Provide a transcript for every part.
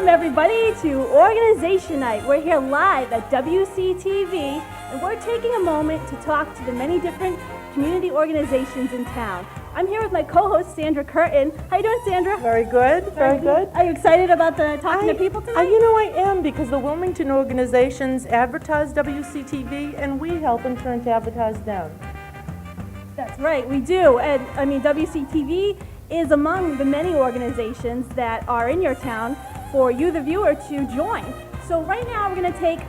Welcome everybody to Organization Night. We're here live at WCTV and we're taking a moment to talk to the many different community organizations in town. I'm here with my co-host Sandra Curtin. How you doing, Sandra? Very good, very good. Are you excited about talking to people tonight? You know, I am, because the Wilmington organizations advertise WCTV and we help in turn to advertise them. That's right, we do. And I mean, WCTV is among the many organizations that are in your town for you, the viewer, to join. So right now we're going to take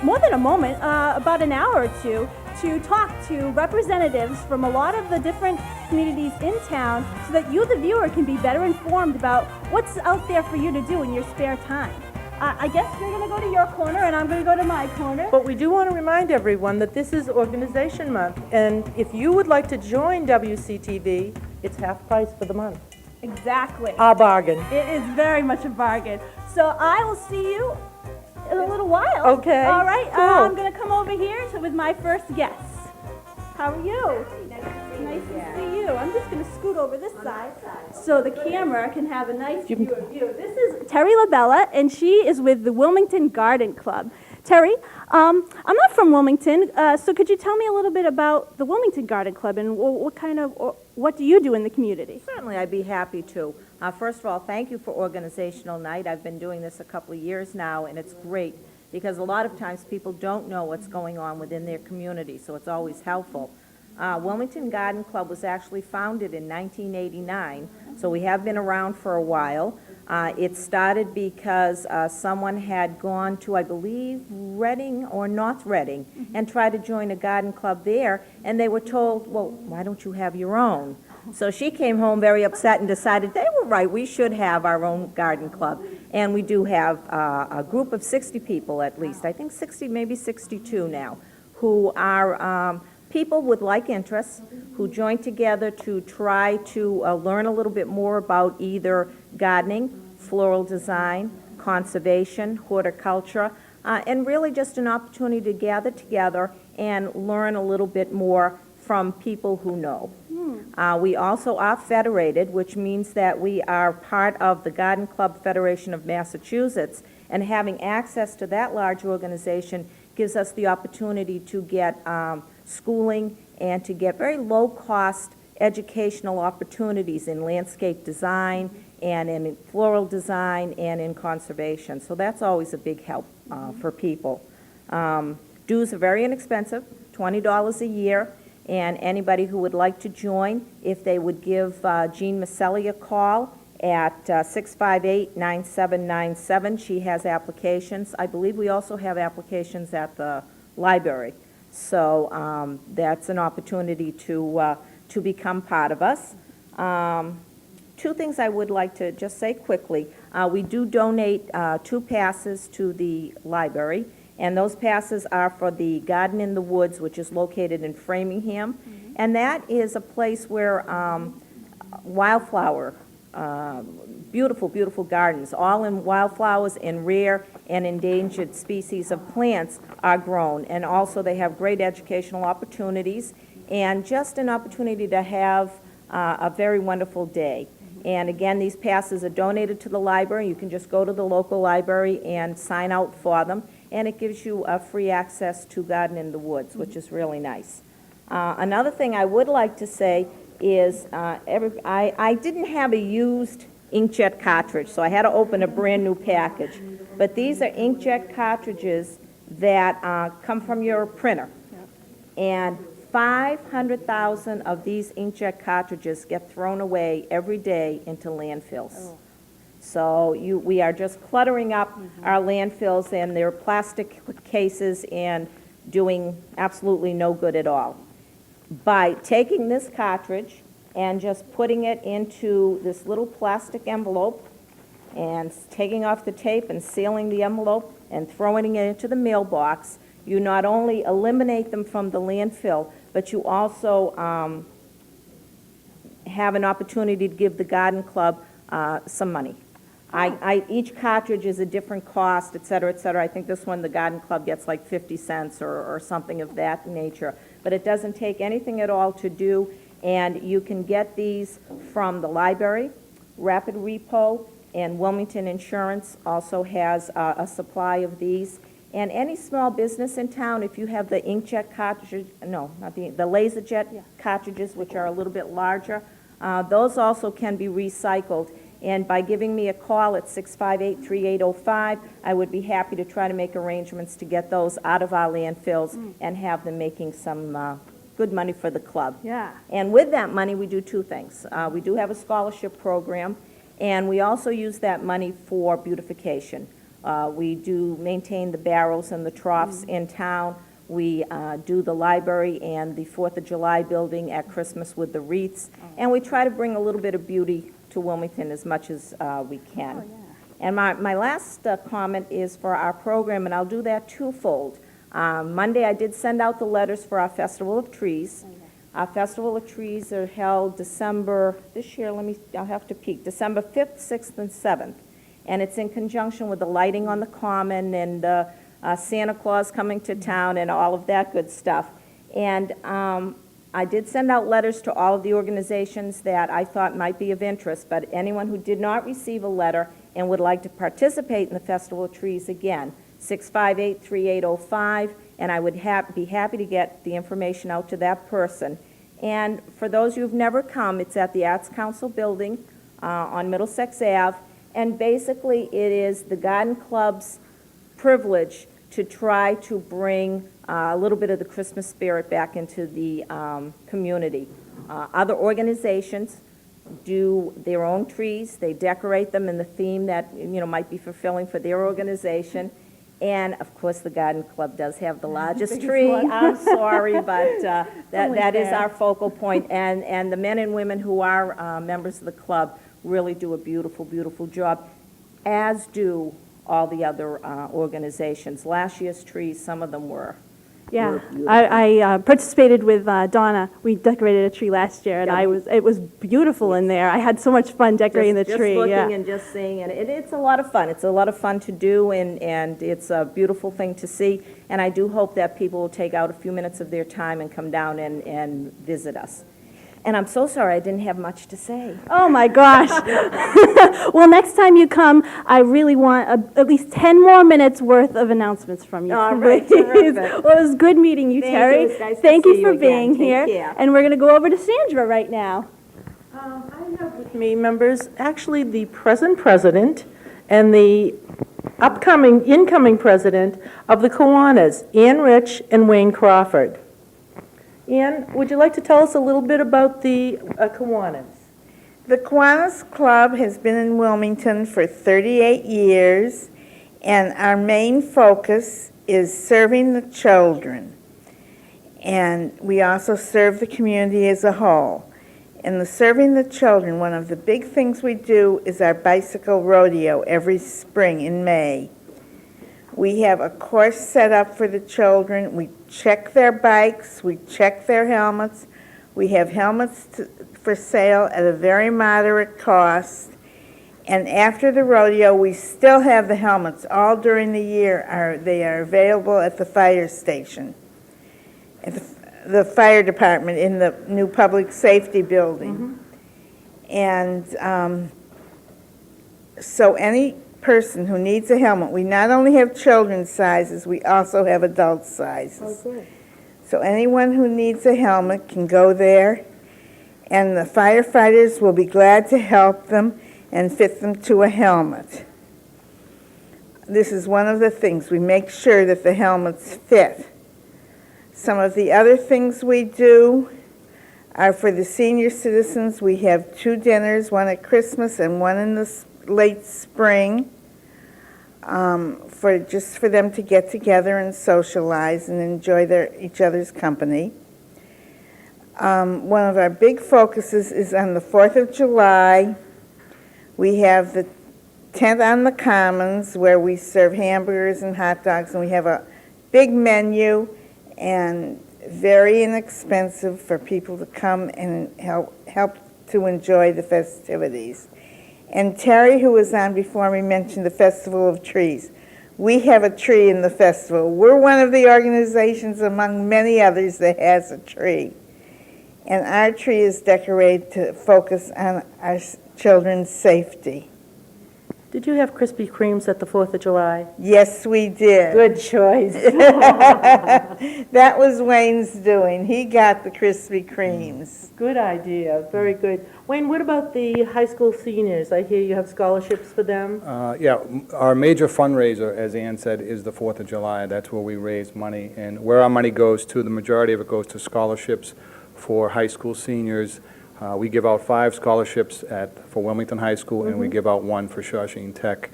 more than a moment, about an hour or two, to talk to representatives from a lot of the different communities in town so that you, the viewer, can be better informed about what's out there for you to do in your spare time. I guess you're going to go to your corner and I'm going to go to my corner. But we do want to remind everyone that this is Organization Month, and if you would like to join WCTV, it's half price for the month. Exactly. A bargain. It is very much a bargain. So I will see you in a little while. Okay. All right. Cool. I'm going to come over here with my first guest. How are you? Nice to see you. I'm just going to scoot over this side so the camera can have a nice view of you. This is Terry LaBella, and she is with the Wilmington Garden Club. Terry, I'm not from Wilmington, so could you tell me a little bit about the Wilmington Garden Club and what do you do in the community? Certainly, I'd be happy to. First of all, thank you for Organizational Night. I've been doing this a couple of years now, and it's great because a lot of times people don't know what's going on within their community, so it's always helpful. Wilmington Garden Club was actually founded in 1989, so we have been around for a while. It started because someone had gone to, I believe, Reading or North Reading, and tried to join a garden club there, and they were told, well, why don't you have your own? So she came home very upset and decided they were right, we should have our own garden club. And we do have a group of 60 people at least, I think 60, maybe 62 now, who are people with like interests who join together to try to learn a little bit more about either gardening, floral design, conservation, horticulture, and really just an opportunity to gather together and learn a little bit more from people who know. We also are federated, which means that we are part of the Garden Club Federation of Massachusetts, and having access to that large organization gives us the opportunity to get schooling and to get very low-cost educational opportunities in landscape design and in floral design and in conservation. So that's always a big help for people. Dues are very inexpensive, $20 a year, and anybody who would like to join, if they would give Jean Maselli a call at 658-9797. She has applications. I believe we also have applications at the library. So that's an opportunity to become part of us. Two things I would like to just say quickly. We do donate 2 passes to the library, and those passes are for the Garden in the Woods, which is located in Framingham. And that is a place where wildflower, beautiful, beautiful gardens, all in wildflowers and rare and endangered species of plants are grown. And also they have great educational opportunities and just an opportunity to have a very wonderful day. And again, these passes are donated to the library. You can just go to the local library and sign out for them. And it gives you free access to Garden in the Woods, which is really nice. Another thing I would like to say is I didn't have a used inkjet cartridge, so I had to open a brand new package. But these are inkjet cartridges that come from your printer. And 500,000 of these inkjet cartridges get thrown away every day into landfills. Oh. So we are just cluttering up our landfills and their plastic cases and doing absolutely no good at all. By taking this cartridge and just putting it into this little plastic envelope and taking off the tape and sealing the envelope and throwing it into the mailbox, you not only eliminate them from the landfill, but you also have an opportunity to give the garden club some money. Each cartridge is a different cost, et cetera, et cetera. I think this one, the garden club gets like 50 cents or something of that nature. But it doesn't take anything at all to do, and you can get these from the library, Rapid Repo, And Wilmington Insurance also has a supply of these. And any small business in town, if you have the inkjet cartridges, no, not the LaserJet cartridges, which are a little bit larger, those also can be recycled. And by giving me a call at 658-3805, I would be happy to try to make arrangements to get those out of our landfills and have them making some good money for the club. Yeah. And with that money, we do two things. We do have a scholarship program, and we also use that money for beautification. We do maintain the barrels and the troughs in town. We do the library and the 4th of July building at Christmas with the wreaths. And we try to bring a little bit of beauty to Wilmington as much as we can. And my last comment is for our program, and I'll do that twofold. Monday, I did send out the letters for our Festival of Trees. Our Festival of Trees are held December, this year, I'll have to peek, December 5th, 6th, and 7th. And it's in conjunction with the lighting on the common and Santa Claus coming to town and all of that good stuff. And I did send out letters to all of the organizations that I thought might be of interest, but anyone who did not receive a letter and would like to participate in the Festival of Trees again, 658-3805, and I would be happy to get the information out to that person. And for those who've never come, it's at the Arts Council building on Middlesex Ave, and basically it is the Garden Club's privilege to try to bring a little bit of the Christmas spirit back into the community. Other organizations do their own trees. They decorate them in the theme that, might be fulfilling for their organization. And, of course, the Garden Club does have the largest tree. I'm sorry, but that is our focal point. And the men and women who are members of the club really do a beautiful, beautiful job, as do all the other organizations. Last year's trees, some of them were beautiful. I participated with Donna. We decorated a tree last year, and Yeah, it was beautiful in there. I had so much fun decorating the tree. Just looking and just seeing it. It's a lot of fun. It's a lot of fun to do, and it's a beautiful thing to see. And I do hope that people will take out a few minutes of their time and come down and visit us. And I'm so sorry I didn't have much to say. Oh, my gosh. Well, next time you come, I really want at least 10 more minutes worth of announcements from you. All right, please. terrific. Well, it was good meeting you, Thank Terry. you. It's nice to Thank see you for you again. being Take here. care. And we're going to go over to Sandra right now. I have with me, members, actually the present president and the incoming president of the Kiwanis, Ann Rich and Wayne Crawford. Ann, would you like to tell us a little bit about the Kiwanis? The Kiwanis Club has been in Wilmington for 38 years, and our main focus is serving the children. And we also serve the community as a whole. In the serving the children, one of the big things we do is our bicycle rodeo every spring in May. We have a course set up for the children. We check their bikes, we check their helmets. We have helmets for sale at a very moderate cost. And after the rodeo, we still have the helmets. All during the year, they are available at the fire station, at the fire department in the new public safety building. And so any person who needs a helmet, we not only have children's sizes, we also have adult sizes. Oh, good. So anyone who needs a helmet can go there, and the firefighters will be glad to help them and fit them to a helmet. This is one of the things. We make sure that the helmets fit. Some of the other things we do are for the senior citizens. We have 2 dinners, one at Christmas and one in the late spring, for them to get together and socialize and enjoy each other's company. One of our big focuses is on the 4th of July. We have the tent on the Commons where we serve hamburgers and hot dogs, and we have a big menu and very inexpensive for people to come and help to enjoy the festivities. And Terry, who was on before me, mentioned the Festival of Trees. We have a tree in the festival. We're one of the organizations among many others that has a tree. And our tree is decorated to focus on our children's safety. Did you have Krispy Kremes at the 4th of July? Yes, we did. Good choice. That was Wayne's doing. He got the Krispy Kremes. Good idea, very good. Wayne, what about the high school seniors? I hear you have scholarships for them? Yeah, our major fundraiser, as Ann said, is the 4th of July. That's where we raise money. And where our money goes to, the majority of it goes to scholarships for high school seniors. We give out 5 scholarships for Wilmington High School, and we give out 1 for Shawshene Tech.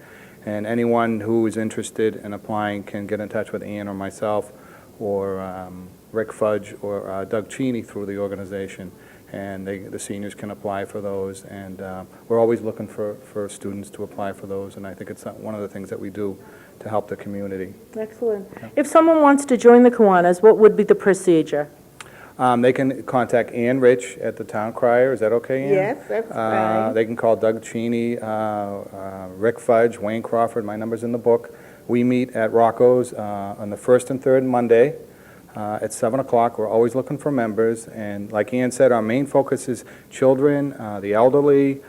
And anyone who is interested in applying can get in touch with Ann or myself, or Rick Fudge, or Doug Cheney through the organization. And the seniors can apply for those. And we're always looking for students to apply for those, and I think it's one of the things that we do to help the community. Excellent. If someone wants to join the Kiwanis, what would be the procedure? They can contact Ann Rich at the Town Crier. Is that okay, Ann? Yes, that's fine. They can call Doug Cheney, Rick Fudge, Wayne Crawford. My number's in the book. We meet at Rocco's on the 1st and 3rd Monday at 7 o'clock. We're always looking for members. And like Ann said, our main focus is children, the elderly.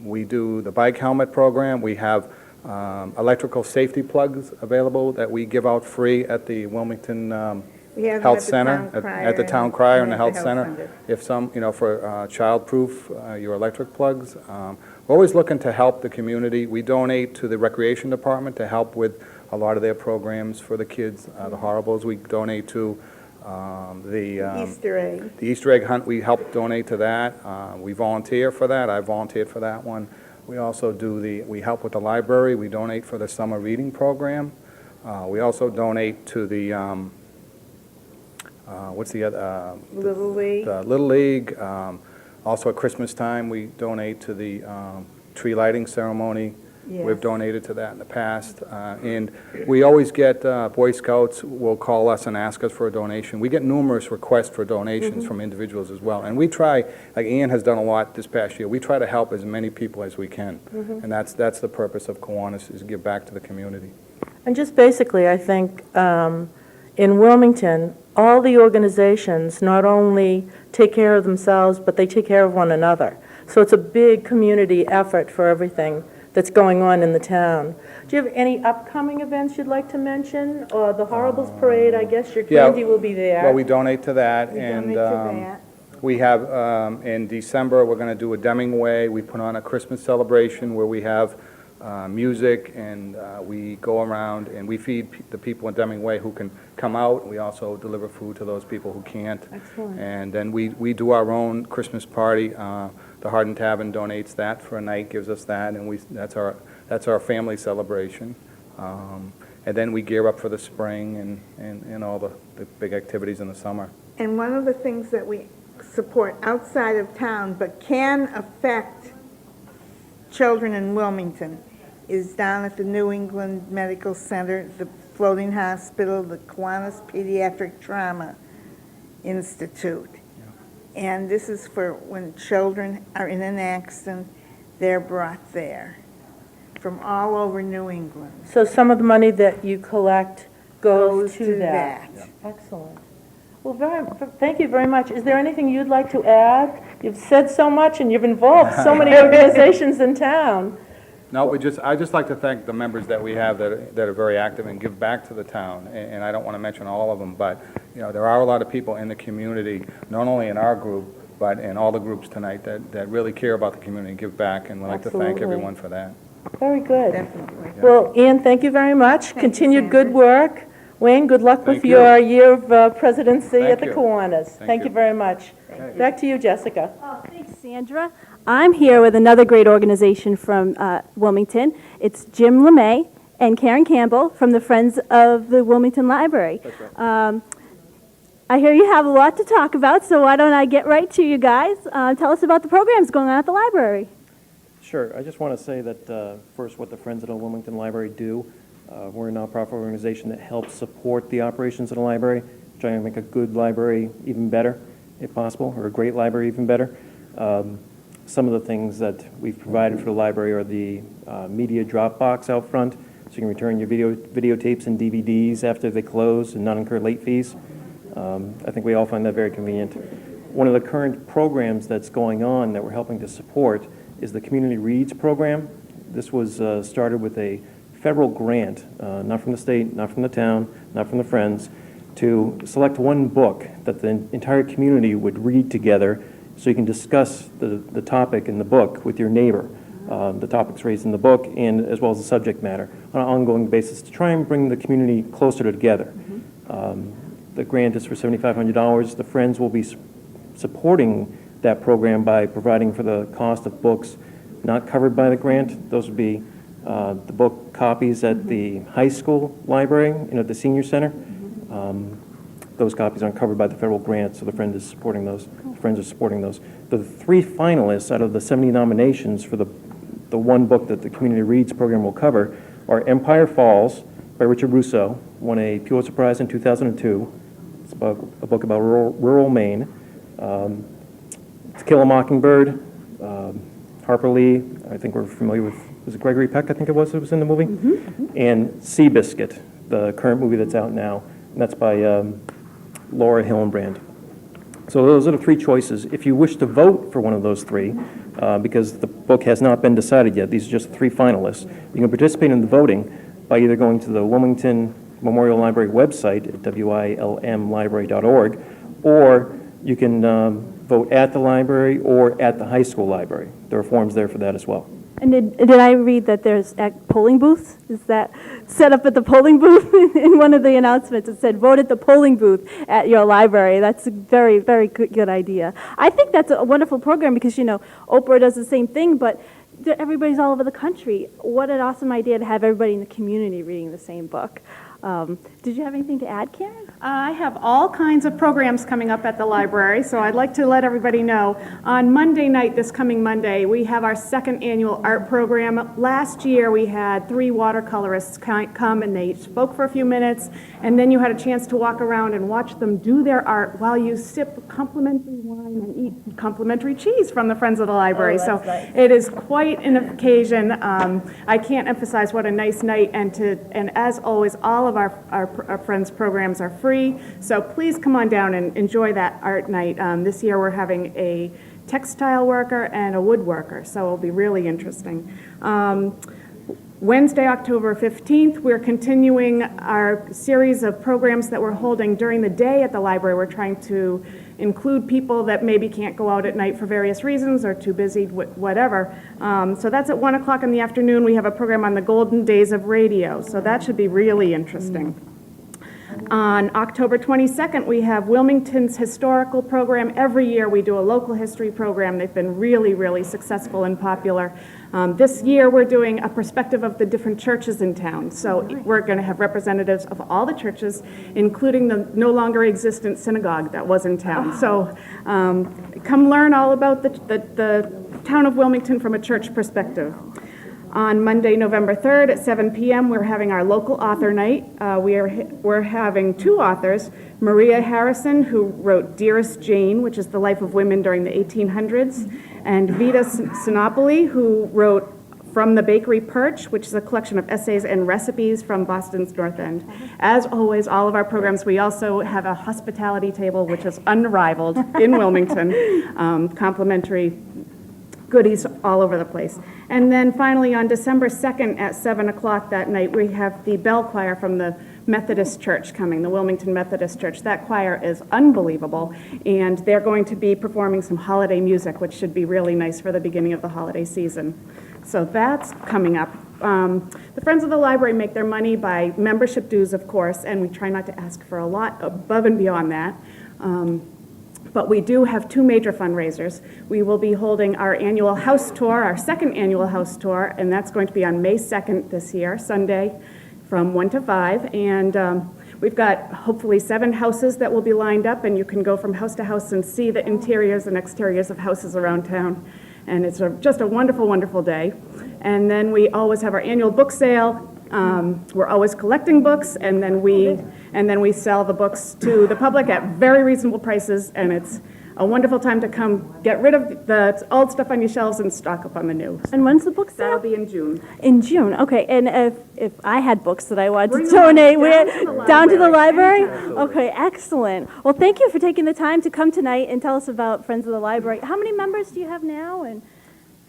We do the bike helmet program. We have electrical safety plugs available that we give out free at the Wilmington We have them Health at the Center, Town Crier at the Town Crier and the Health Center. Center. If some, for child-proof, your electric plugs. We're always looking to help the community. We donate to the Recreation Department to help with a lot of their programs for the kids, the Horribles. We donate to the Easter egg. the Easter egg hunt. We help donate to that. We volunteer for that. I volunteered for that one. We also we help with the library. We donate for the summer reading program. We also donate to the what's the other? Little League. The Little League. Also at Christmas time, we donate to the tree lighting ceremony. Yes. We've donated to that in the past. And we always get, Boy Scouts will call us and ask us for a donation. We get numerous requests for donations from individuals as well. And we try, like Ann has done a lot this past year, we try to help as many people as we can. And that's the purpose of Kiwanis, is give back to the community. And just basically, I think, in Wilmington, all the organizations not only take care of themselves, but they take care of one another. So it's a big community effort for everything that's going on in the town. Do you have any upcoming events you'd like to mention? Or the Horribles Parade, I guess your Yeah. candy will be there. Well, we donate to that. We And donate to that. we have, in December, we're going to do a Deming Way. We put on a Christmas celebration where we have music, and we go around and we feed the people in Deming Way who can come out. We also deliver food to those people who can't. Excellent. And then we do our own Christmas party. The Hardin Tavern donates that for a night, gives us that, and that's our family celebration. And then we gear up for the spring and all the big activities in the summer. And one of the things that we support outside of town but can affect children in Wilmington is down at the New England Medical Center, the Floating Hospital, the Kiwanis Pediatric Trauma Institute. And this is for when children are in an accident, they're brought there from all over New England. So some of the money that you collect goes to that. that. Excellent. Well, thank you very much. Is there anything you'd like to add? You've said so much, and you've involved so many organizations in town. No, I just like to thank the members that we have that are very active and give back to the town. And I don't want to mention all of them, but there are a lot of people in the community, not only in our group, but in all the groups tonight that really care about the community and give back. And we'd like to thank Absolutely. everyone for that. Very good. Definitely. Well, Ann, thank you very much. Continued good Sandra. work. Wayne, good luck with Thank you. your year of presidency Thank at the you. Kiwanis. Thank you. you very much. Back to you, Jessica. Oh, thanks, Sandra. I'm here with another great organization from Wilmington. It's Jim LeMay and Karen Campbell from the Friends of the Wilmington Library. I hear you have a lot to talk about, so why don't I get right to you guys. Tell us about the programs going on at the library. Sure. I just want to say that, first, what the Friends of the Wilmington Library do. We're a nonprofit organization that helps support the operations of the library, trying to make a good library even better, if possible, or a great library even better. Some of the things that we've provided for the library are the media drop box out front, so you can return your videotapes and DVDs after they close and not incur late fees. I think we all find that very convenient. One of the current programs that's going on that we're helping to support is the Community Reads program. This was started with a federal grant, not from the state, not from the town, not from the Friends, to select one book that the entire community would read together so you can discuss the topic in the book with your neighbor, the topics raised in the book, and as well as the subject matter on an ongoing basis to try and bring the community closer together. The grant is for $7,500. The Friends will be supporting that program by providing for the cost of books not covered by the grant. Those would be the book copies at the high school library and at the senior center. Those copies aren't covered by the federal grant, so the Friends is supporting those. The Friends are supporting those. The 3 finalists out of the 70 nominations for the one book that the Community Reads program will cover are Empire Falls by Richard Russo, won a Pulitzer Prize in 2002. It's about a book about rural Maine. To Kill a Mockingbird, Harper Lee, I think we're familiar with, was it Gregory Peck, I think it was in the movie? And Seabiscuit, the current movie that's out now, and that's by Laura Hillenbrand. So those are the 3 choices. If you wish to vote for one of those 3, because the book has not been decided yet, these are just 3 finalists, you can participate in the voting by either going to the Wilmington Memorial Library website at wilmlibrary.org, or you can vote at the library or at the high school library. There are forms there for that as well. And did I read that there's polling booths? Is that set up at the polling booth? In one of the announcements, it said, vote at the polling booth at your library. That's a very, very good idea. I think that's a wonderful program because, you know, Oprah does the same thing, but everybody's all over the country. What an awesome idea to have everybody in the community reading the same book. Did you have anything to add, Karen? I have all kinds of programs coming up at the library, so I'd like to let everybody know. On Monday night, this coming Monday, we have our 2nd annual art program. Last year, we had 3 watercolorists come and they spoke for a few minutes, and then you had a chance to walk around and watch them do their art while you sip complimentary wine and eat complimentary cheese from the Friends of the Library. So it is quite an occasion. I can't emphasize what a nice night, and as always, all of our Friends programs are free, so please come on down and enjoy that art night. This year we're having a textile worker and a woodworker, so it'll be really interesting. Wednesday, October 15th, we're continuing our series of programs that we're holding during the day at the library. We're trying to include people that maybe can't go out at night for various reasons or too busy, whatever. So that's at 1 o'clock in the afternoon. We have a program on the golden days of radio, so that should be really interesting. On October 22nd, we have Wilmington's historical program. Every year we do a local history program. They've been really, really successful and popular. This year we're doing a perspective of the different churches in town. So we're going to have representatives of all the churches, including the no longer existent synagogue that was in town. So come learn all about the town of Wilmington from a church perspective. On Monday, November 3rd at 7 p.m., we're having our local author night. We're having 2 authors, Maria Harrison, who wrote Dearest Jane, which is the life of women during the 1800s, and Vita Sinopoli, who wrote From the Bakery Perch, which is a collection of essays and recipes from Boston's North End. As always, all of our programs, we also have a hospitality table, which is unrivaled in Wilmington, complimentary goodies all over the place. And then finally, on December 2nd at 7 o'clock that night, we have the bell choir from the Methodist Church coming, the Wilmington Methodist Church. That choir is unbelievable, and they're going to be performing some holiday music, which should be really nice for the beginning of the holiday season. So that's coming up. The Friends of the Library make their money by membership dues, of course, and we try not to ask for a lot above and beyond that. But we do have 2 major fundraisers. We will be holding our annual house tour, our 2nd annual house tour, and that's going to be on May 2nd this year, Sunday, from 1 to 5. And we've got hopefully 7 houses that will be lined up, and you can go from house to house and see the interiors and exteriors of houses around town. And it's just a wonderful, wonderful day. And then we always have our annual book sale. We're always collecting books, and then we sell the books to the public at very reasonable prices, and it's a wonderful time to come get rid of the old stuff on your shelves and stock up on the new. And when's the book sale? That'll be in June. In June, okay. And if I had books that I wanted Bring to them donate, down to the library? anytime. Okay, excellent. Well, thank you for taking the time to come tonight and tell us about Friends of the Library. How many members do you have now? And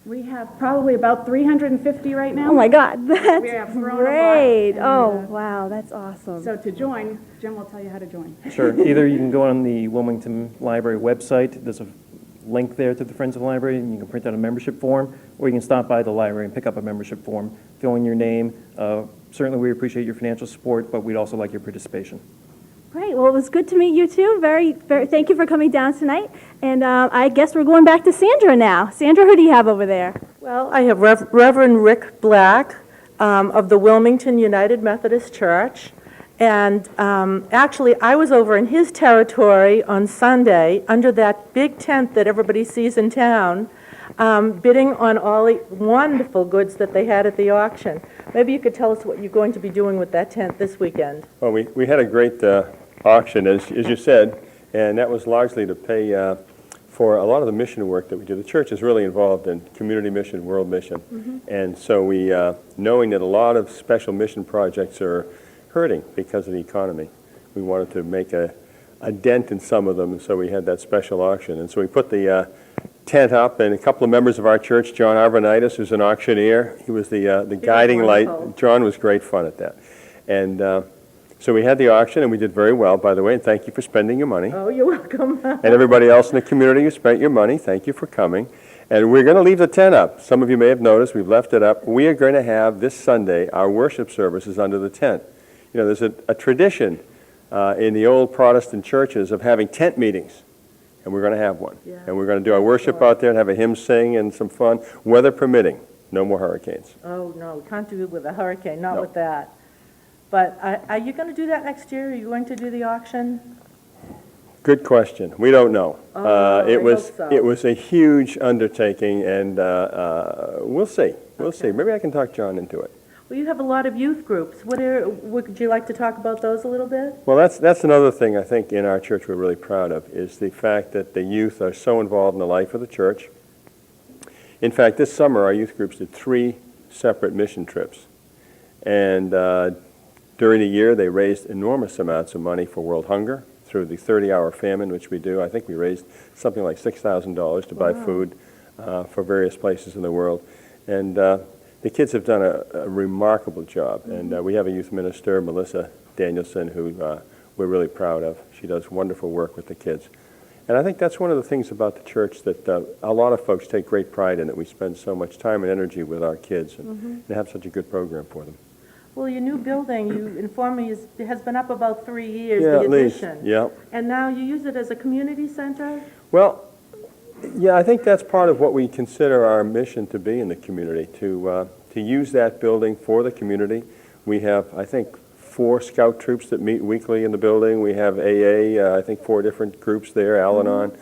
We have probably about 350 right now. Oh my God, We that's have grown a lot, great. and, Oh, wow, that's awesome. So to join, Jim will tell you how to join. Sure. Either you can go on the Wilmington Library website, there's a link there to the Friends of the Library, and you can print out a membership form, or you can stop by the library and pick up a membership form, fill in your name. Certainly, we appreciate your financial support, but we'd also like your participation. Great. Well, it was good to meet you too. Thank you for coming down tonight. And I guess we're going back to Sandra now. Sandra, who do you have over there? Well, I have Reverend Rick Black of the Wilmington United Methodist Church. And actually, I was over in his territory on Sunday under that big tent that everybody sees in town, bidding on all the wonderful goods that they had at the auction. Maybe you could tell us what you're going to be doing with that tent this weekend. Well, we had a great auction, as you said, and that was largely to pay for a lot of the mission work that we do. The church is really involved in community mission, world mission, and so we, knowing that a lot of special mission projects are hurting because of the economy, we wanted to make a dent in some of them, and so we had that special auction. And so we put the tent up, and a couple of members of our church, John Arvanitis, who's an auctioneer, he was the guiding light. wonderful. John was great fun at that. And so we had the auction, and we did very well, by the way, and thank you for spending your money. Oh, you're welcome. And everybody else in the community who spent your money, thank you for coming. And we're going to leave the tent up. Some of you may have noticed we've left it up. We are going to have this Sunday our worship services under the tent. You know, there's a tradition in the old Protestant churches of having tent meetings, and we're going to have one. Yeah. And we're going to do our worship out there and have a hymn sing and some fun, weather permitting. No more hurricanes. Oh, no, we can't do it with a hurricane, not No. with that. But are you going to do that next year? Are you going to do the auction? Good question. We don't know. Oh, I hope so. It was a huge undertaking, and we'll see. We'll see. Maybe I can talk John into it. Well, you have a lot of youth groups. Would you like to talk about those a little bit? Well, that's another thing I think in our church we're really proud of, is the fact that the youth are so involved in the life of the church. In fact, this summer our youth groups did 3 separate mission trips. And during the year they raised enormous amounts of money for world hunger through the 30-hour famine, which we do. I think we raised something like $6,000 to buy food for various places in the world. And the kids have done a remarkable job, and we have a youth minister, Melissa Danielson, who we're really proud of. She does wonderful work with the kids. And I think that's one of the things about the church that a lot of folks take great pride in, that we spend so much time and energy with our kids and have such a good program for them. Well, your new building, you informed me, has been up about 3 years, Yeah, the at least. addition. Yeah. And now you use it as a community center? Well, yeah, I think that's part of what we consider our mission to be in the community, to use that building for the community. We have, I think, 4 scout troops that meet weekly in the building. We have AA, I think 4 different groups there, Al-Anon.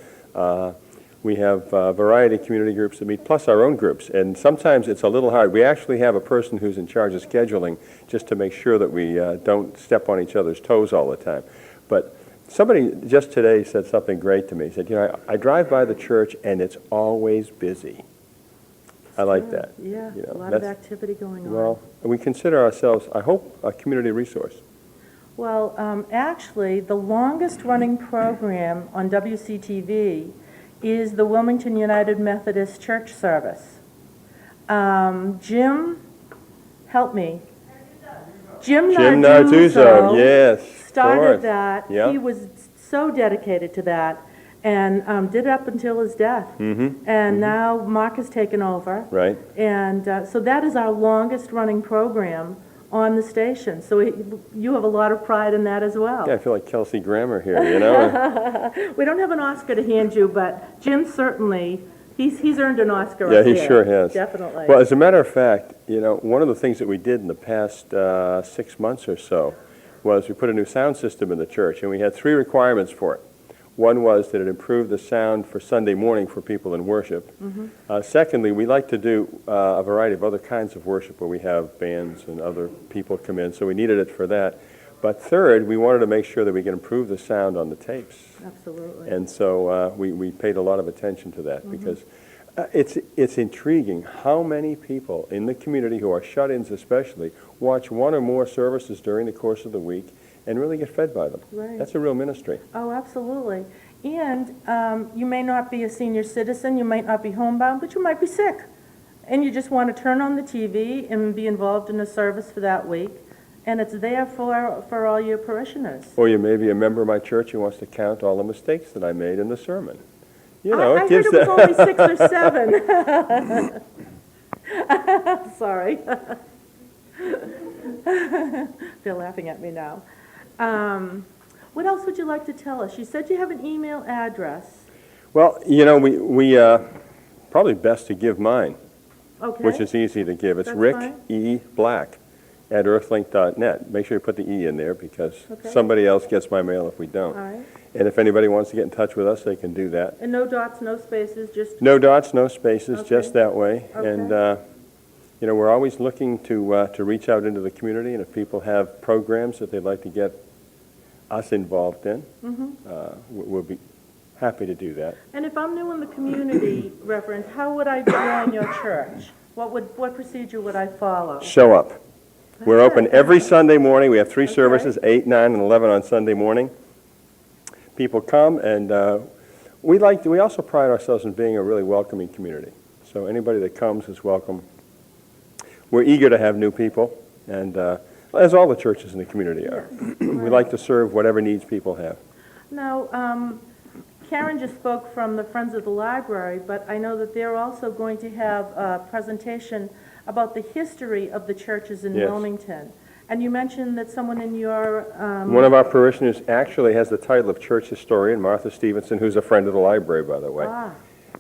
We have a variety of community groups that meet, plus our own groups. And sometimes it's a little hard. We actually have a person who's in charge of scheduling just to make sure that we don't step on each other's toes all the time. But somebody just today said something great to me. He said, you know, I drive by the church and it's always busy. I like that. Yeah, You know, a lot of that's- activity going on. Well, we consider ourselves, I hope, a community resource. Well, actually, the longest-running program on WCTV is the Wilmington United Methodist Church service. Jim, help me. Jim Nartuso, yes, of started course. that. Yeah. He was so dedicated to that and did it up until his death. And now Mark has taken over. Right. And so that is our longest-running program on the station. So you have a lot of pride in that as well. Yeah, I feel like Kelsey Grammer here, you know? We don't have an Oscar to hand you, but Jim certainly, he's earned an Oscar Yeah, up he there. sure has. Definitely. Well, as a matter of fact, you know, one of the things that we did in the past 6 months or so was we put a new sound system in the church, and we had 3 requirements for it. One was that it improved the sound for Sunday morning for people in worship. Secondly, we like to do a variety of other kinds of worship where we have bands and other people come in, so we needed it for that. But third, we wanted to make sure that we could improve the sound on the tapes. Absolutely. And so we paid a lot of attention to that because it's intriguing how many people in the community who are shut-ins especially watch 1 or more services during the course of the week and really get fed by them. Right. That's a real ministry. Oh, absolutely. And you may not be a senior citizen, you might not be homebound, but you might be sick. and you just want to turn on the TV and be involved in the service for that week, and it's there for all your parishioners. Or you may be a member of my church who wants to count all the mistakes that I made in the sermon. You know, I it gives heard it was only 6 or 7. Sorry. They're laughing at me now. What else would you like to tell us? You said you have an email address. Well, you know, we probably best to give mine, Okay. which is easy to give. It's That's Rick fine. E. Black at earthlink.net. Make sure you put the E in there because Okay. somebody else gets my mail if we don't. All right. And if anybody wants to get in touch with us, they can do that. And no dots, no spaces, just, No dots, no spaces, Okay. just that way. Okay. And, you know, we're always looking to reach out into the community, and if people have programs that they'd like to get us involved in, we'll be happy to do that. and if I'm new in the community, Reverend, how would I join your church? What procedure would I follow? Show up. We're open every Sunday morning. We have 3 Okay. services, 8, 9, and 11 on Sunday morning. People come, and we also pride ourselves in being a really welcoming community. So anybody that comes is welcome. We're eager to have new people, and as all the churches in the community are. We like to serve whatever needs people have. Now, Karen just spoke from the Friends of the Library, but I know that they're also going to have a presentation about the history of the churches in Yes. Wilmington. And you mentioned that someone in your, One of our parishioners actually has the title of church historian, Martha Stevenson, who's a friend of the library, by the way.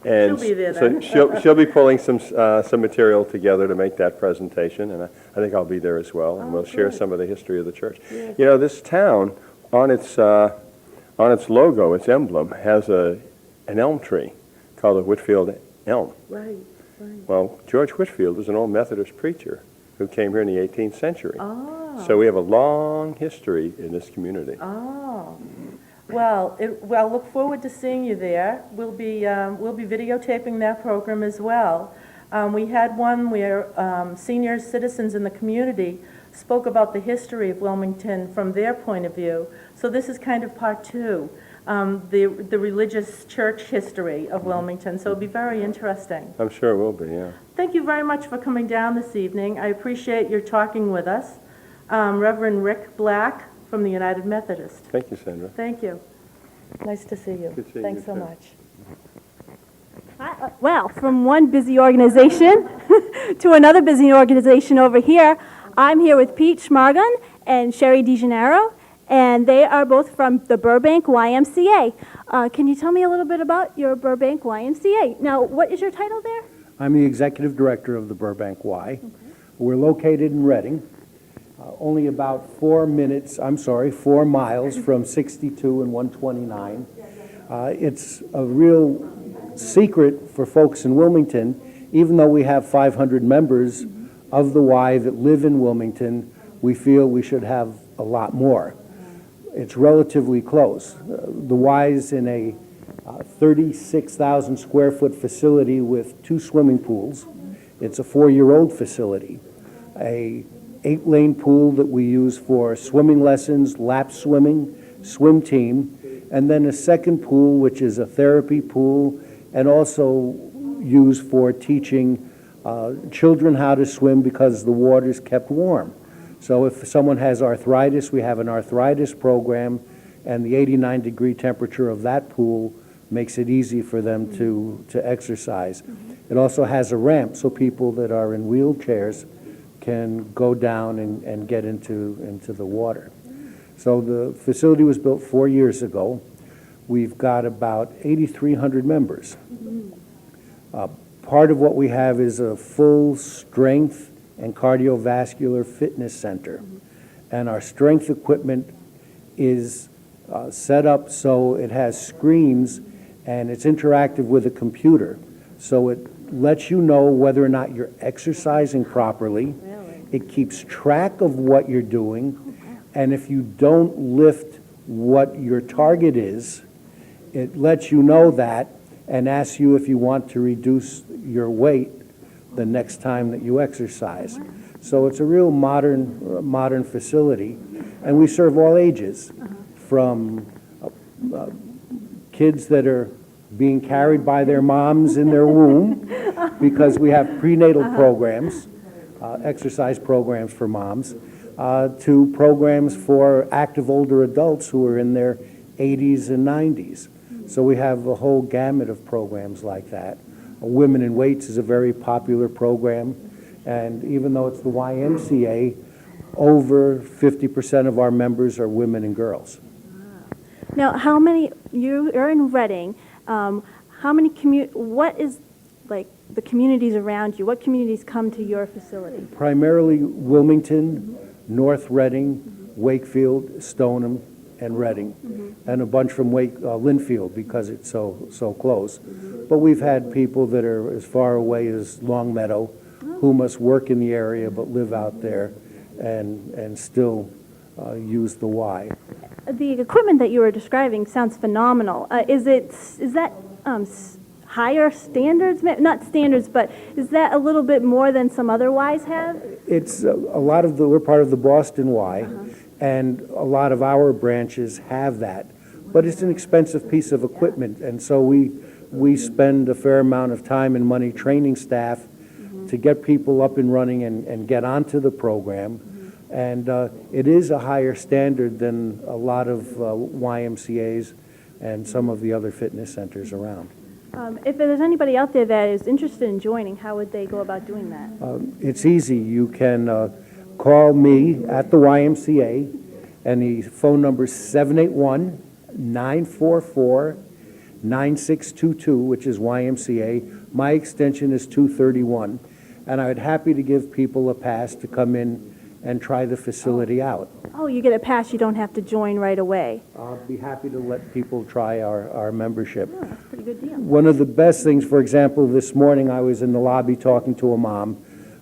And she'll be there so then. she'll be pulling some material together to make that presentation, and I think I'll be there as well, and we'll share good. some of the history of the church. You know, this town, on its logo, its emblem, has an elm tree called the Whitfield elm. right. Well, George Whitfield was an old Methodist preacher who came here in the 18th century. Oh, So we have a long history in this community. oh. Well, look forward to seeing you there. We'll be videotaping that program as well. We had one where senior citizens in the community spoke about the history of Wilmington from their point of view. So this is kind of part 2, the religious church history of Wilmington. So it'll be very interesting. I'm sure it will be, yeah. Thank you very much for coming down this evening. I appreciate your talking with us. Reverend Rick Black from the United Methodist. Thank you, Sandra. Thank you. Nice to see you. Good seeing Thanks you, so too. much. Well, from one busy organization to another busy organization over here, I'm here with Pete Schmargon and Sherry DeGennaro, and they are both from the Burbank YMCA. Can you tell me a little bit about your Burbank YMCA? Now, what is your title there? I'm the executive director of the Burbank Y. We're located in Reading, only about 4 miles from 62 and 129. It's a real secret for folks in Wilmington, even though we have 500 members of the Y that live in Wilmington, we feel we should have a lot more. It's relatively close. The Y's in a 36,000 square foot facility with 2 swimming pools. It's a 4-year-old facility. A 8-lane pool that we use for swimming lessons, lap swimming, swim team, and then a second pool, which is a therapy pool, and also used for teaching children how to swim because the water's kept warm. So if someone has arthritis, we have an arthritis program, and the 89-degree temperature of that pool makes it easy for them to exercise. It also has a ramp, so people that are in wheelchairs can go down and get into the water. So the facility was built 4 years ago. We've got about 8,300 members. Part of what we have is a full strength and cardiovascular fitness center. And our strength equipment is set up so it has screens and it's interactive with a computer. So it lets you know whether or not you're exercising properly. It keeps track of what you're doing. And if you don't lift what your target is, it lets you know that and asks you if you want to reduce your weight the next time that you exercise. So it's a real modern facility, and we serve all ages, from kids that are being carried by their moms in their womb because we have prenatal programs, exercise programs for moms, to programs for active older adults who are in their 80s and 90s. So we have a whole gamut of programs like that. Women in Weights is a very popular program, and even though it's the YMCA, over 50% of our members are women and girls. Now, how many, you're in Reading, how many what is, like, the communities around you? What communities come to your facility? Primarily Wilmington, North Reading, Wakefield, Stoneham, and Reading, and a bunch from Linfield because it's so close. But we've had people that are as far away as Longmeadow who must work in the area but live out there and still use the Y. The equipment that you were describing sounds phenomenal. Is that higher standards? Not standards, but is that a little bit more than some other Ys have? It's a lot of we're part of the Boston Y, and a lot of our branches have that. But it's an expensive piece of equipment, and so we spend a fair amount of time and money training staff to get people up and running and get onto the program. And it is a higher standard than a lot of YMCAs and some of the other fitness centers around. If there's anybody out there that is interested in joining, how would they go about doing that? It's easy. You can call me at the YMCA, and the phone number is 781-944-9622, which is YMCA. My extension is 231, and I'd happy to give people a pass to come in and try the facility out. Oh, you get a pass, you don't have to join right away. I'll be happy to let people try our membership. Oh, that's a pretty good deal. One of the best things, for example, this morning I was in the lobby talking to a mom.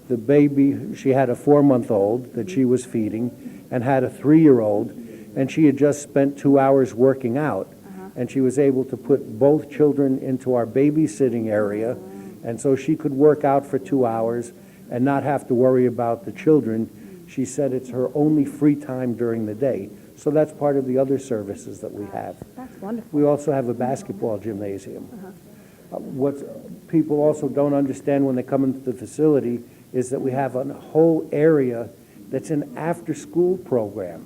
The baby, she had a 4-month-old that she was feeding and had a 3-year-old, and she had just spent 2 hours working out. And she was able to put both children into our babysitting area, and so she could work out for 2 hours and not have to worry about the children. She said it's her only free time during the day. So that's part of the other services that we have. That's wonderful. We also have a basketball gymnasium. What people also don't understand when they come into the facility is that we have a whole area that's an after-school program.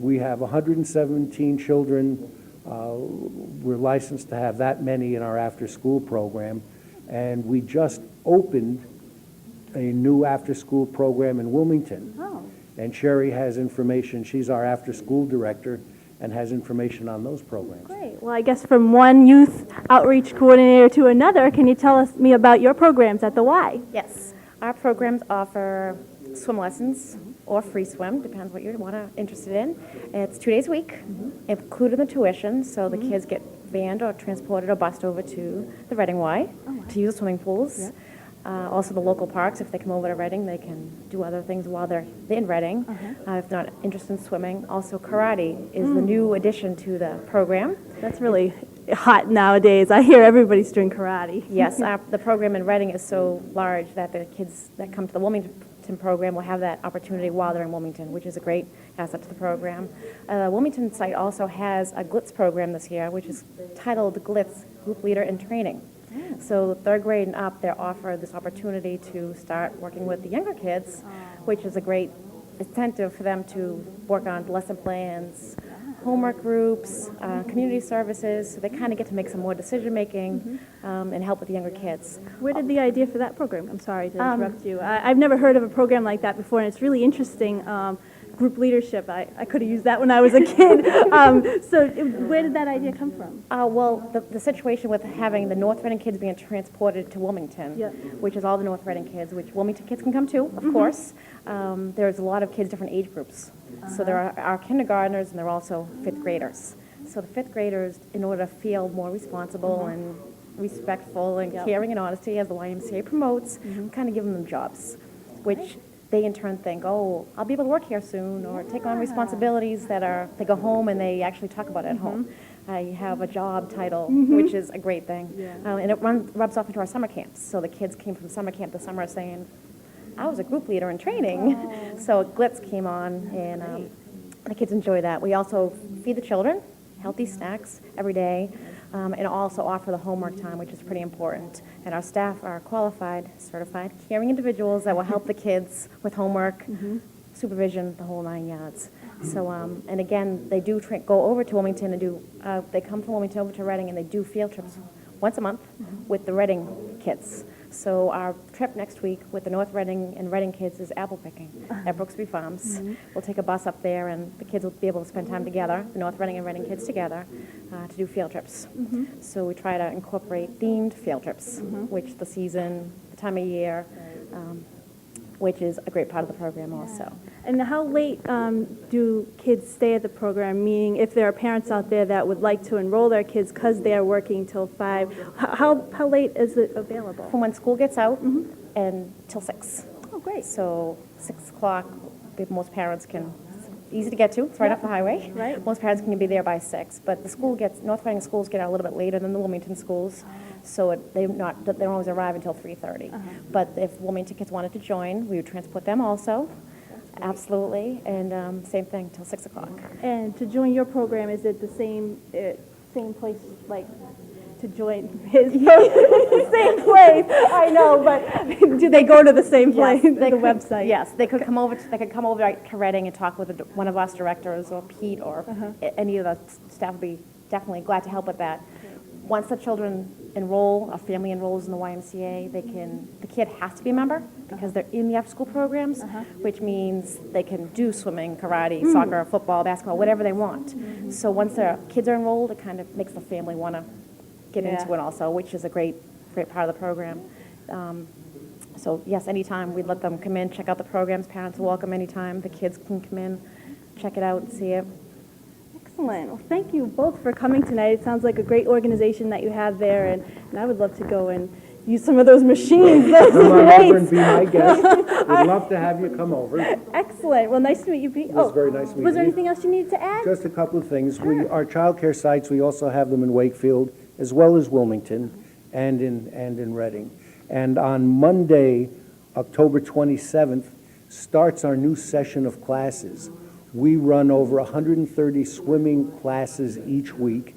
We have 117 children. We're licensed to have that many in our after-school program. And we just opened a new after-school program in Wilmington. Oh. And Sherry has information. She's our after-school director and has information on those programs. Great. Well, I guess from one youth outreach coordinator to another, can you tell me about your programs at the Y? Yes, our programs offer swim lessons or free swim, depends what you're interested in. It's 2 days a week, included in the tuition, so the kids get vanned or transported or bused over to the Reading Y to use the swimming pools. Yeah. Also the local parks, if they come over to Reading, they can do other things while they're in Reading, if not interested in swimming. Also karate is the new addition to the program. That's really hot nowadays. I hear everybody's doing karate. Yes, the program in Reading is so large that the kids that come to the Wilmington program will have that opportunity while they're in Wilmington, which is a great asset to the program. The Wilmington site also has a GLITZ program this year, which is titled GLITZ, Group Leader in Training. So 3rd grade and up, they're offered this opportunity to start working with the younger kids, which is a great incentive for them to work on lesson plans, homework groups, community services, so they kind of get to make some more decision-making and help with the younger kids. Where did the idea for that program? I'm sorry to interrupt you. I've never heard of a program like that before, and it's really interesting. Group leadership, I could have used that when I was a kid. So where did that idea come from? Well, the situation with having the North Reading kids being transported to Wilmington, which is all the North Reading kids, which Wilmington kids can come to, of course. There's a lot of kids, different age groups. So there are kindergartners and there are also 5th graders. So the 5th graders, in order to feel more responsible and respectful and caring and honesty, as the YMCA promotes, kind of give them jobs, which they in turn think, oh, I'll be able to work here soon, or take on responsibilities that they go home and they actually talk about it at home. You have a job title, which is a great thing. And it rubs off into our summer camps. So the kids came from summer camp this summer saying, I was a group leader in training. So GLITZ came on, and the kids enjoy that. We also feed the children healthy snacks every day. and also offer the homework time, which is pretty important. And our staff are qualified, certified, caring individuals that will help the kids with homework, supervision, the whole 9 yards. So, and again, they do go over to Wilmington and do, they come from Wilmington over to Reading and they do field trips once a month with the Reading kids. So our trip next week with the North Reading and Reading kids is apple picking at Brooksby Farms. We'll take a bus up there and the kids will be able to spend time together, the North Reading and Reading kids together, to do field trips. So we try to incorporate themed field trips, which the season, the time of year, which is a great part of the program also. And how late do kids stay at the program? Meaning, if there are parents out there that would like to enroll their kids because they are working till 5, how late is it available? From when school gets out and till 6. Oh, great. So 6 o'clock, most parents can, easy to get to, it's right up the highway. Right. Most parents can be there by 6, but the school North Reading schools get out a little bit later than the Wilmington schools, so they don't always arrive until 3:30. But if Wilmington kids wanted to join, we would transport them also. Absolutely, and same thing till 6 o'clock. And to join your program, is it the same place, like, to join his program? The same place, I know, but do they go to the same place, Yes, the website? Yes, they could come over. They could come over to Reading and talk with one of us directors or Pete or any of the staff. Would be definitely glad to help with that. Once the children enroll, a family enrolls in the YMCA, the kid has to be a member because they're in the after-school programs, which means they can do swimming, karate, soccer, football, basketball, whatever they want. So once their kids are enrolled, it kind of makes the family want to get into it also, which is a great part of the program. So yes, anytime we'd let them come in, check out the programs. Parents are welcome anytime. The kids can come in, check it out and see it. Excellent. Well, thank you both for coming tonight. It sounds like a great organization that you have there, and I would love to go and use some of those machines. Those Come on over and weights. be my guest. We'd love to have you come over. Excellent. Well, nice to meet you, Pete. It was very nice meeting Was there you. anything else you needed to add? Just a couple of things. Our childcare sites, we also have them in Wakefield, as well as Wilmington, and in Reading. And on Monday, October 27th, starts our new session of classes. We run over 130 swimming classes each week,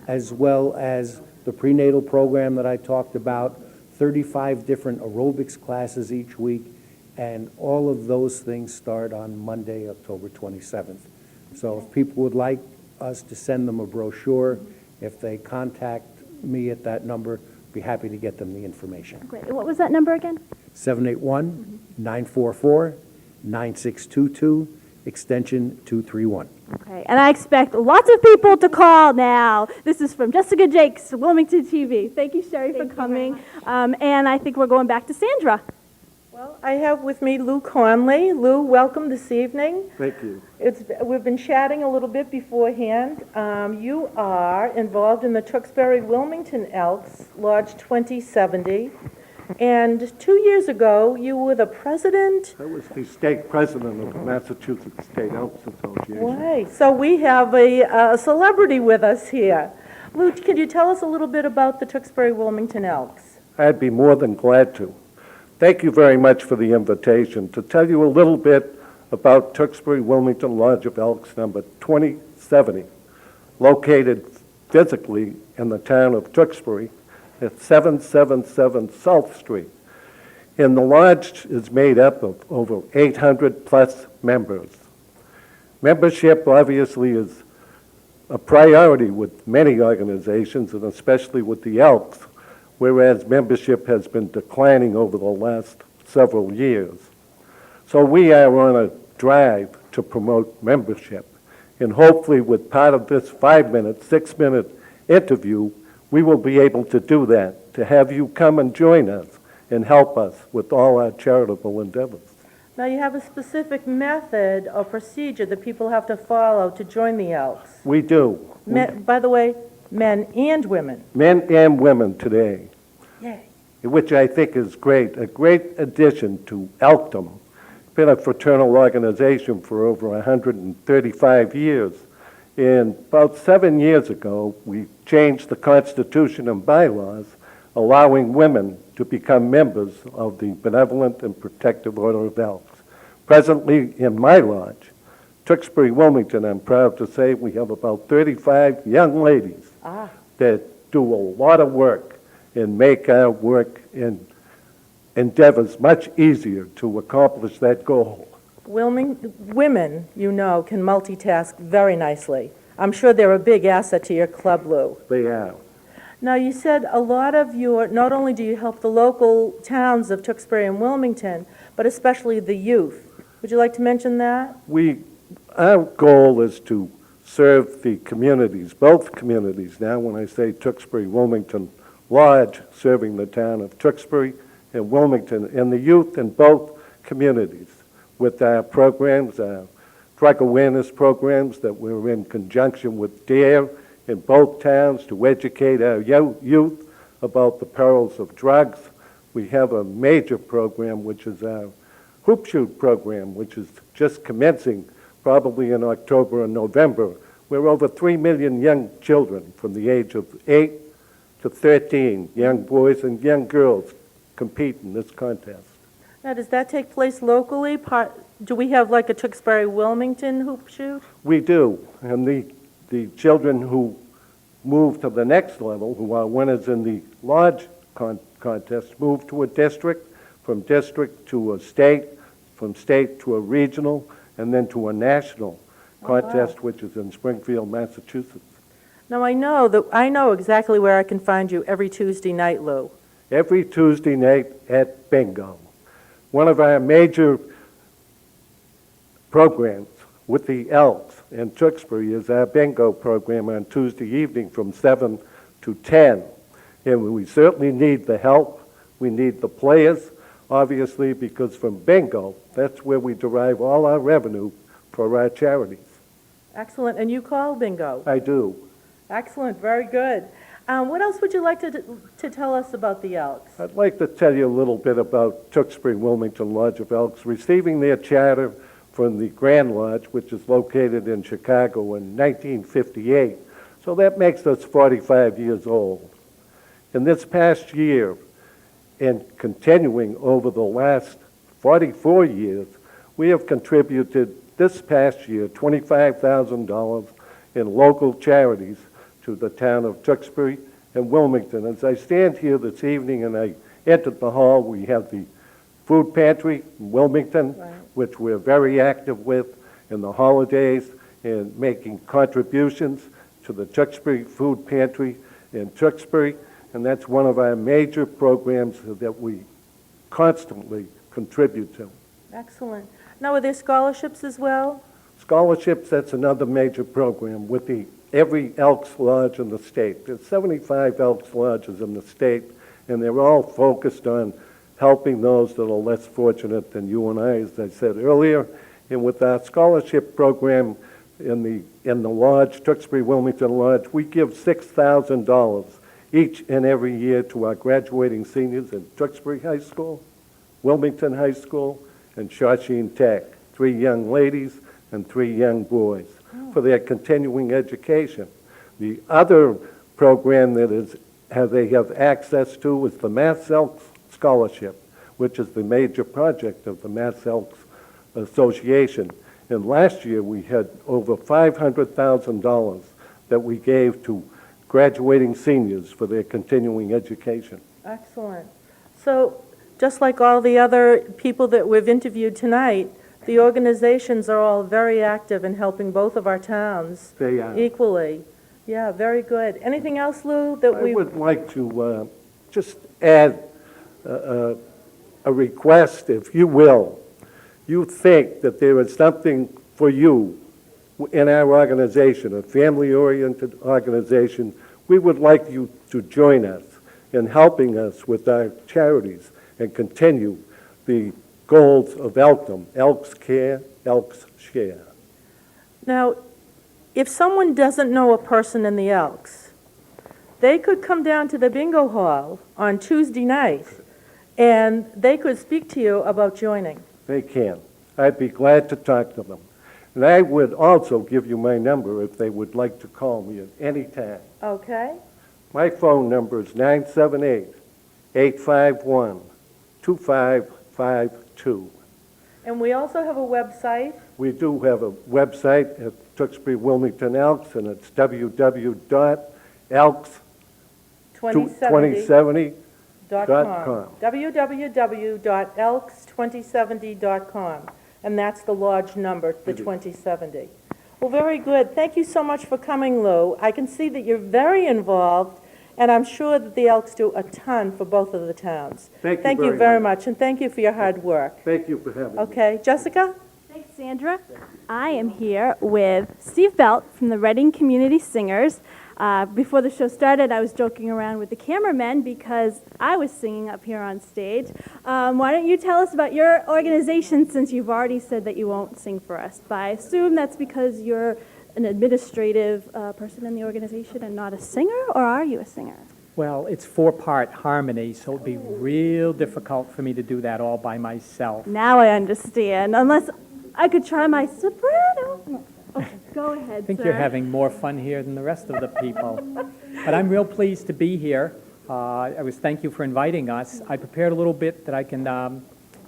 as well as the prenatal program that I talked about, 35 different aerobics classes each week, and all of those things start on Monday, October 27th. So if people would like us to send them a brochure, if they contact me at that number, be happy to get them the information. Great. What was that number again? 781-944-9622, extension 231. Okay. And I expect lots of people to call now. This is from Jessica Jakes, Wilmington TV. Thank you, Sherry, for coming. And I think we're going back to Sandra. Well, I have with me Lou Conley. Lou, welcome this evening. Thank you. We've been chatting a little bit beforehand. You are involved in the Tewksbury-Wilmington Elks, Lodge 2070. And 2 years ago, you were the president. I was the state president of the Massachusetts State Elks Association. Right. So we have a celebrity with us here. Lou, could you tell us a little bit about the Tewksbury-Wilmington Elks? I'd be more than glad to. Thank you very much for the invitation. To tell you a little bit about Tewksbury-Wilmington Lodge of Elks number 2070, located physically in the town of Tewksbury at 777 South Street. And the lodge is made up of over 800 plus members. Membership obviously is a priority with many organizations, and especially with the Elks, whereas membership has been declining over the last several years. So we are on a drive to promote membership, and hopefully with part of this 5-minute, 6-minute interview, we will be able to do that, to have you come and join us and help us with all our charitable endeavors. Now, you have a specific method or procedure that people have to follow to join the Elks. We do. By the way, men and women. Men and women today, Yay. which I think is great, a great addition to Elkdom. Been a fraternal organization for over 135 years. And about 7 years ago, we changed the Constitution and bylaws, allowing women to become members of the Benevolent and Protective Order of Elks. Presently, in my lodge, Tewksbury-Wilmington, I'm proud to say we have about 35 young ladies that do a lot of work and make our work and endeavors much easier to accomplish that goal. Women, you know, can multitask very nicely. I'm sure they're a big asset to your club, Lou. They are. Now, you said a lot of your, not only do you help the local towns of Tewksbury and Wilmington, but especially the youth. Would you like to mention that? Our goal is to serve the communities, both communities. Now, when I say Tewksbury, Wilmington, Lodge, serving the town of Tewksbury and Wilmington, and the youth in both communities with our programs, our drug awareness programs that we're in conjunction with DARE in both towns to educate our youth about the perils of drugs. We have a major program, which is our Hoop Shoot program, which is just commencing probably in October and November, where over 3 million young children from the age of 8 to 13, young boys and young girls, compete in this contest. Now, does that take place locally? Do we have like a Tewksbury-Wilmington hoop shoot? We do, and the children who move to the next level, who are winners in the Lodge contest, move to a district, from district to a state, from state to a regional, and then to a national contest, which is in Springfield, Massachusetts. Now, I know exactly where I can find you every Tuesday night, Lou. Every Tuesday night at bingo. One of our major programs with the Elks in Tewksbury is our bingo program on Tuesday evening from 7 to 10. And we certainly need the help. We need the players, obviously, because from bingo, that's where we derive all our revenue for our charities. Excellent. And you call bingo? I do. Excellent. Very good. What else would you like to tell us about the Elks? I'd like to tell you a little bit about Tewksbury Wilmington Lodge of Elks receiving their charter from the Grand Lodge, which is located in Chicago in 1958. So that makes us 45 years old. In this past year, and continuing over the last 44 years, we have contributed this past year $25,000 in local charities to the town of Tewksbury and Wilmington. As I stand here this evening and I entered the hall, we have the food pantry in Wilmington, Right. which we're very active with in the holidays and making contributions to the Tewksbury food pantry in Tewksbury. And that's one of our major programs that we constantly contribute to. Excellent. Now, are there scholarships as well? Scholarships, that's another major program with every Elks Lodge in the state. There's 75 Elks Lodges in the state, and they're all focused on helping those that are less fortunate than you and I, as I said earlier. And with our scholarship program in the Lodge, Tewksbury Wilmington Lodge, we give $6,000 each and every year to our graduating seniors in Tewksbury High School, Wilmington High School, and Shawshene Tech, 3 young ladies and 3 young boys, for their continuing education. The other program that they have access to is the Mass Elks Scholarship, which is the major project of the Mass Elks Association. And last year we had over $500,000 that we gave to graduating seniors for their continuing education. Excellent. So, just like all the other people that we've interviewed tonight, the organizations are all very active in helping both of our towns They are. equally. Yeah, very good. Anything else, Lou, that I we... would like to just add a request, if you will. You think that there is something for you in our organization, a family-oriented organization, we would like you to join us in helping us with our charities and continue the goals of Elkdom, Elks Care, Elks Share. Now, if someone doesn't know a person in the Elks, they could come down to the bingo hall on Tuesday night, and they could speak to you about joining. They can. I'd be glad to talk to them. And I would also give you my number if they would like to call me at any time. Okay? My phone number is 978-851-2552. And we also have a website. We do have a website at Tewksbury Wilmington Elks, and it's www.elks, 2070.com. 2070.com. www.elks2070.com. And that's the lodge number, the 2070. Well, very good. Thank you so much for coming, Lou. I can see that you're very involved, and I'm sure that the Elks do a ton for both of the towns. Thank you very much, and thank you for your hard work. Thank you for having me. Okay, Jessica? Thanks, Sandra. I am here with Steve Belt from the Reading Community Singers. Before the show started, I was joking around with the cameramen because I was singing up here on stage. Why don't you tell us about your organization, since you've already said that you won't sing for us? But I assume that's because you're an administrative person in the organization and not a singer, or are you a singer? Well, it's four-part harmony, so it'd be real difficult for me to do that all by myself. Now I understand, unless I could try my soprano. No. Okay, go ahead, I think sir. you're having more fun here than the rest of the people. But I'm real pleased to be here. Thank you for inviting us. I prepared a little bit that I can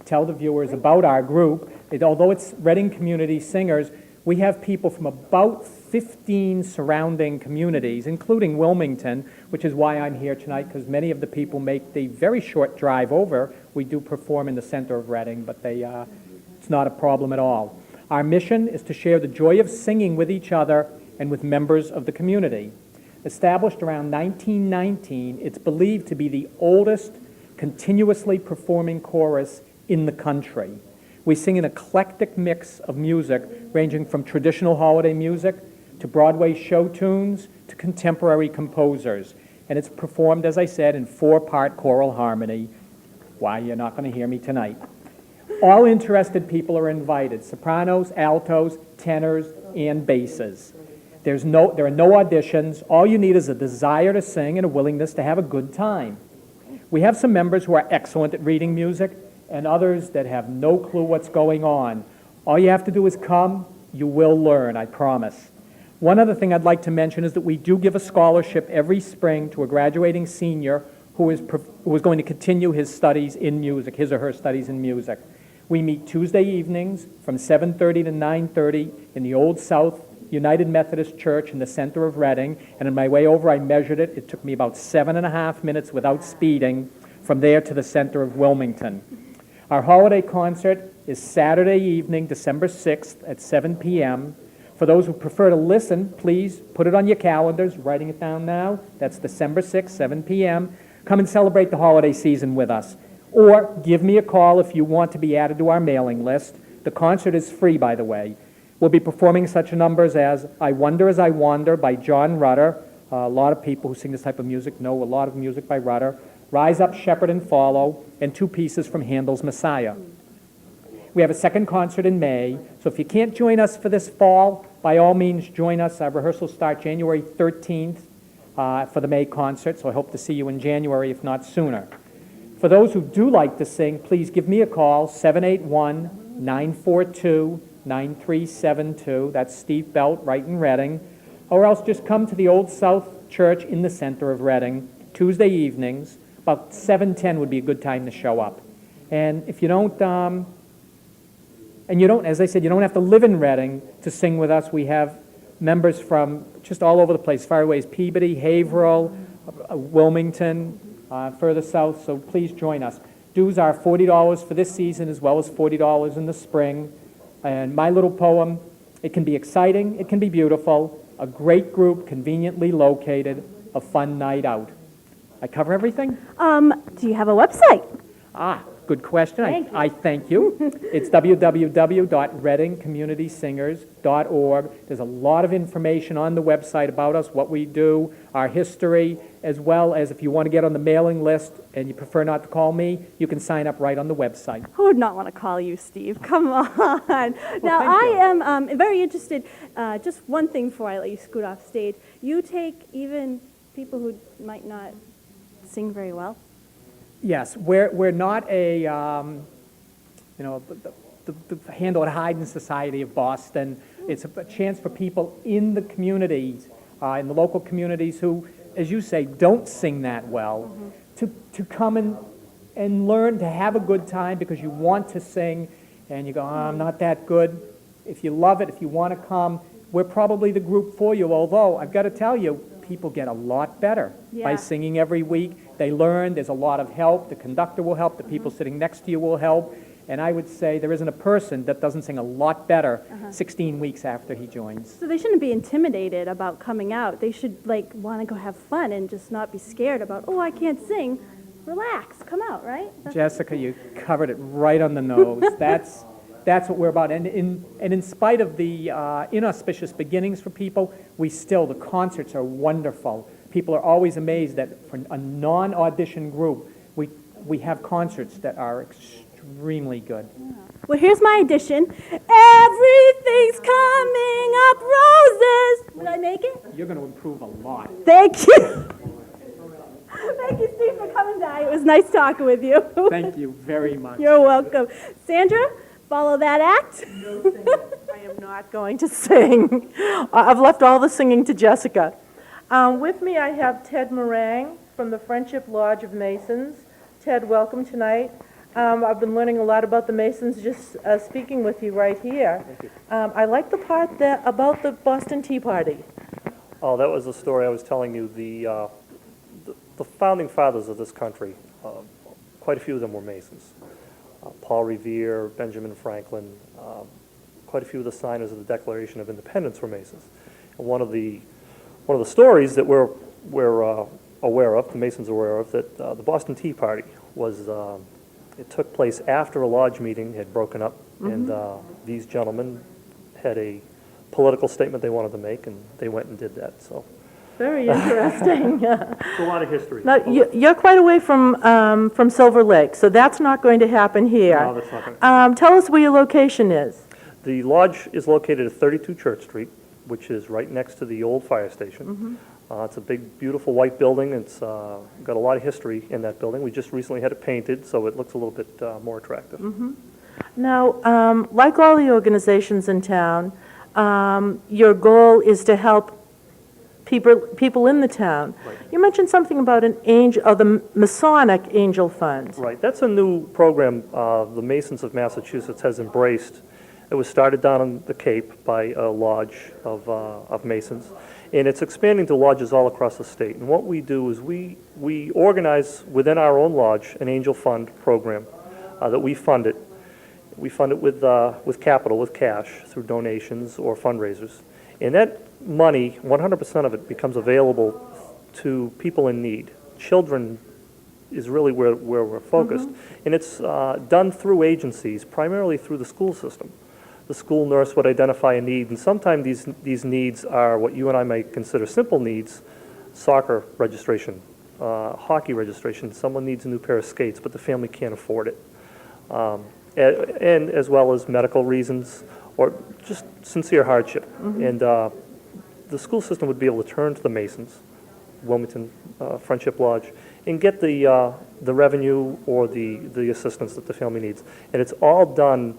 tell the viewers about our group. Although it's Reading Community Singers, we have people from about 15 surrounding communities, including Wilmington, which is why I'm here tonight, because many of the people make the very short drive over. We do perform in the center of Reading, but it's not a problem at all. Our mission is to share the joy of singing with each other and with members of the community. Established around 1919, it's believed to be the oldest continuously performing chorus in the country. We sing an eclectic mix of music ranging from traditional holiday music to Broadway show tunes to contemporary composers. And it's performed, as I said, in four-part choral harmony. Why you're not going to hear me tonight. All interested people are invited, sopranos, altos, tenors, and basses. There are no auditions. All you need is a desire to sing and a willingness to have a good time. We have some members who are excellent at reading music and others that have no clue what's going on. All you have to do is come. You will learn, I promise. One other thing I'd like to mention is that we do give a scholarship every spring to a graduating senior who is going to continue his studies in music, his or her studies in music. We meet Tuesday evenings from 7:30 to 9:30 in the Old South United Methodist Church in the center of Reading. And on my way over, I measured it. It took me about 7.5 minutes without speeding from there to the center of Wilmington. Our holiday concert is Saturday evening, December 6th at 7 p.m. For those who prefer to listen, please put it on your calendars, writing it down now. That's December 6th, 7 p.m. Come and celebrate the holiday season with us. Or give me a call if you want to be added to our mailing list. The concert is free, by the way. We'll be performing such numbers as I Wonder as I Wander by John Rutter. A lot of people who sing this type of music know a lot of music by Rutter. Rise Up, Shepherd, and Follow, and two pieces from Handel's Messiah. We have a second concert in May, so if you can't join us for this fall, by all means join us. Our rehearsals start January 13th for the May concert, so I hope to see you in January, if not sooner. For those who do like to sing, please give me a call, 781-942-9372. That's Steve Belt, right in Reading. Or else just come to the Old South Church in the center of Reading, Tuesday evenings. About 7:10 would be a good time to show up. And if you don't, as I said, you don't have to live in Reading to sing with us. We have members from just all over the place, far away as Peabody, Haverhill, Wilmington, further south, so please join us. Dues are $40 for this season as well as $40 in the spring. And my little poem, it can be exciting, it can be beautiful, a great group conveniently located, a fun night out. I cover everything? Do you have a website? Good question. Thank you. I thank you. It's www.readingcommunitysingers.org. There's a lot of information on the website about us, what we do, our history, as well as if you want to get on the mailing list and you prefer not to call me, you can sign up right on the website. Who would not want to call you, Steve? Come on. Now, I am very interested, just one thing before I let you scoot off stage. You take even people who might not sing very well? Yes, we're not a, the Handle at Haydn Society of Boston. It's a chance for people in the communities, in the local communities who, as you say, don't sing that well, to come and learn to have a good time because you want to sing and you go, I'm not that good. If you love it, if you want to come, we're probably the group for you, although I've got to tell you, people get a lot better by Yeah. singing every week. They learn, there's a lot of help, the conductor will help, the people sitting next to you will help, and I would say there isn't a person that doesn't sing a lot better 16 weeks after he joins. So they shouldn't be intimidated about coming out. They should like want to go have fun and just not be scared about, oh, I can't sing. Relax, come out, right? Jessica, you covered it right on the nose. That's what we're about. And in spite of the inauspicious beginnings for people, the concerts are wonderful. People are always amazed that for a non-audition group, we have concerts that are extremely good. Well, here's my audition. Everything's coming up roses. Did I make it? You're going to improve a lot. Thank you. Thank you, Steve, for coming by. It was nice talking with you. Thank you very much. You're welcome. Sandra, follow that act. I am not going to sing. I've left all the singing to Jessica. With me, I have Ted Morang from the Friendship Lodge of Masons. Ted, welcome tonight. I've been learning a lot about the Masons just speaking with you right here. Thank you. I like the part about the Boston Tea Party. Oh, that was the story I was telling you. The founding fathers of this country, quite a few of them were Masons. Paul Revere, Benjamin Franklin, quite a few of the signers of the Declaration of Independence were Masons. And one of the stories that we're aware of, the Masons are aware of, that the Boston Tea Party was, it took place after a lodge meeting had broken up, and these gentlemen had a political statement they wanted to make, and they went and did that. So. Very interesting. It's a lot of history. Now, you're quite away from Silver Lake, so that's not going to happen here. No, that's not going to. Tell us where your location is. The lodge is located at 32 Church Street, which is right next to the old fire station. It's a big, beautiful white building. It's got a lot of history in that building. We just recently had it painted, so it looks a little bit more attractive. Now, like all the organizations in town, your goal is to help people in the town. Right. You mentioned something about an angel, or the Masonic Angel Fund. Right. That's a new program the Masons of Massachusetts has embraced. It was started down on the Cape by a lodge of Masons, and it's expanding to lodges all across the state. And what we do is we organize within our own lodge an angel fund program that we fund it. We fund it with capital, with cash, through donations or fundraisers. And that money, 100% of it, becomes available to people in need. Children is really where we're focused. And it's done through agencies, primarily through the school system. The school nurse would identify a need, and sometimes these needs are what you and I might consider simple needs: soccer registration, hockey registration. Someone needs a new pair of skates, but the family can't afford it. And as well as medical reasons or just sincere hardship. And the school system would be able to turn to the Masons, Wilmington Friendship Lodge, and get the revenue or the assistance that the family needs. And it's all done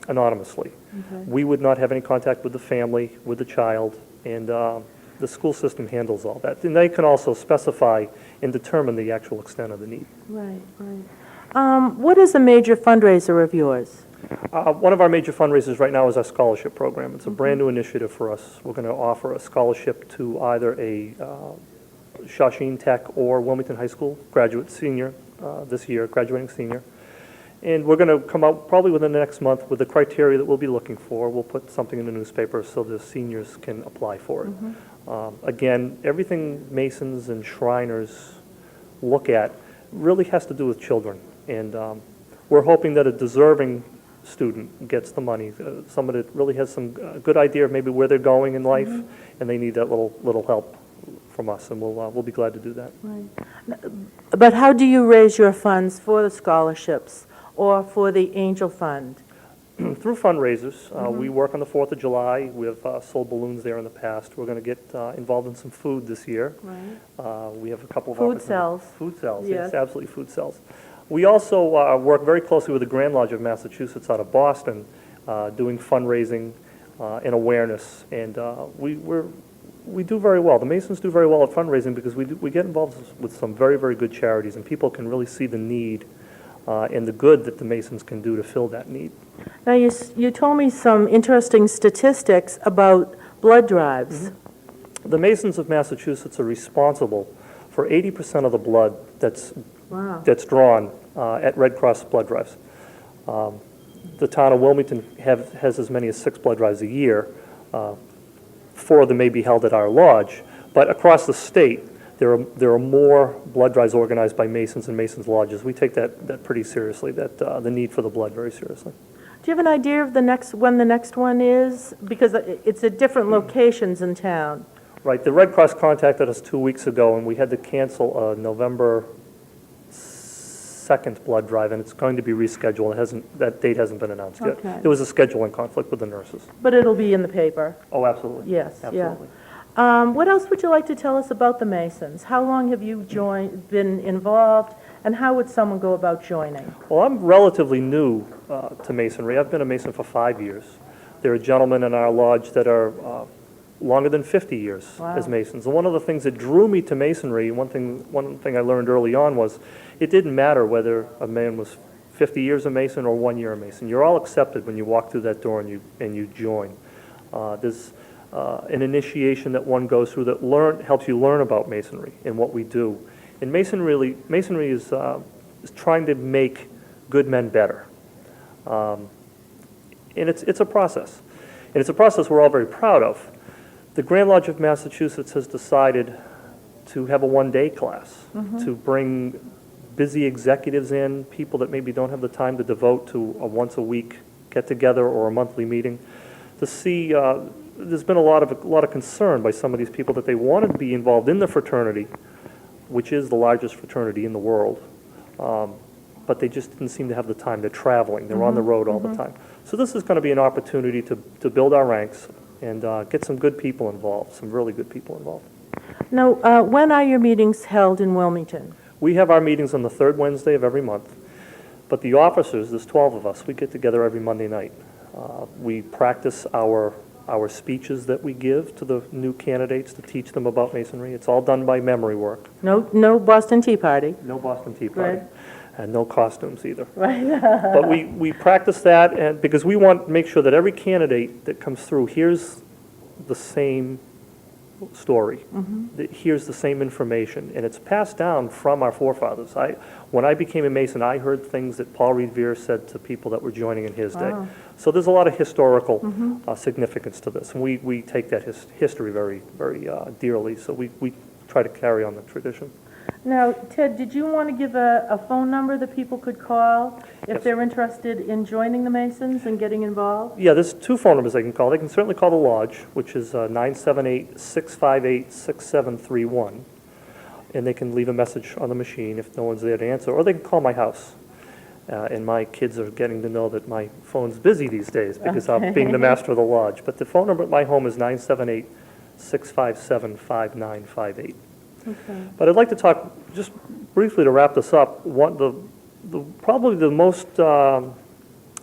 anonymously. We would not have any contact with the family, with the child, and the school system handles all that. And they can also specify and determine the actual extent of the need. Right, right. What is a major fundraiser of yours? One of our major fundraisers right now is our scholarship program. It's a brand new initiative for us. We're going to offer a scholarship to either a Shawsheen Tech or Wilmington High School graduate senior this year, graduating senior. And we're going to come out probably within the next month with the criteria that we'll be looking for. We'll put something in the newspaper so the seniors can apply for it. Again, everything Masons and Shriners look at really has to do with children. And we're hoping that a deserving student gets the money, someone that really has some good idea of maybe where they're going in life, and they need that little help from us, and we'll be glad to do that. Right. But how do you raise your funds for the scholarships or for the Angel Fund? Through fundraisers. We work on the 4th of July. We've sold balloons there in the past. We're going to get involved in some food this year. Right. We have a couple of Food opportunities. sells. Food sells, Yes. yes, absolutely food sells. We also work very closely with the Grand Lodge of Massachusetts out of Boston, doing fundraising and awareness. And we do very well. The Masons do very well at fundraising because we get involved with some very, very good charities, and people can really see the need and the good that the Masons can do to fill that need. Now, you told me some interesting statistics about blood drives. the Masons of Massachusetts are responsible for 80% of the blood that's drawn at Red Cross blood drives. The town of Wilmington has as many as 6 blood drives a year. 4 of them may be held at our lodge, but across the state, there are more blood drives organized by Masons and Masons lodges. We take that pretty seriously, the need for the blood very seriously. Do you have an idea of when the next one is? Because it's at different locations in town. Right, the Red Cross contacted us 2 weeks ago, and we had to cancel a November 2nd blood drive, and it's going to be rescheduled. That date hasn't been announced yet. Okay. There was a scheduling conflict with the nurses. But it'll be in the paper. Oh, absolutely. Yes, Absolutely. yeah. What else would you like to tell us about the Masons? How long have you been involved, and how would someone go about joining? Well, I'm relatively new to Masonry. I've been a Mason for 5 years. There are gentlemen in our lodge that are longer than 50 years as Masons. And one of the things that drew me to Masonry, one thing I learned early on was it didn't matter whether a man was 50 years a Mason or 1 year a Mason. You're all accepted when you walk through that door and you join. There's an initiation that one goes through that helps you learn about Masonry and what we do. And Masonry is trying to make good men better. And it's a process. And it's a process we're all very proud of. The Grand Lodge of Massachusetts has decided to have a one-day class, to bring busy executives in, people that maybe don't have the time to devote to a once-a-week get-together or a monthly meeting, to see, there's been a lot of concern by some of these people that they wanted to be involved in the fraternity, which is the largest fraternity in the world, but they just didn't seem to have the time. They're traveling. They're on the road all the time. So this is going to be an opportunity to build our ranks and get some good people involved, some really good people involved. Now, when are your meetings held in Wilmington? We have our meetings on the 3rd Wednesday of every month, but the officers, there's 12 of us, we get together every Monday night. We practice our speeches that we give to the new candidates to teach them about Masonry. It's all done by memory work. No Boston Tea Party. No Boston Tea Party. Right. And no costumes either. Right. But we practice that, and because we want to make sure that every candidate that comes through hears the same story, that hears the same information, and it's passed down from our forefathers. When I became a Mason, I heard things that Paul Revere said to people that were joining in his day. So there's a lot of historical significance to this, and we take that history very, very dearly, so we try to carry on the tradition. Now, Ted, did you want to give a phone number that people could call if they're interested in joining the Masons and getting involved? Yeah, there's 2 phone numbers they can call. They can certainly call the lodge, which is 978-658-6731, and they can leave a message on the machine if no one's there to answer, or they can call my house. And my kids are getting to know that my phone's busy these days because I'm being the master of the lodge. But the phone number at my home is 978-657-5958. Okay. But I'd like to talk, just briefly to wrap this up, probably the most, the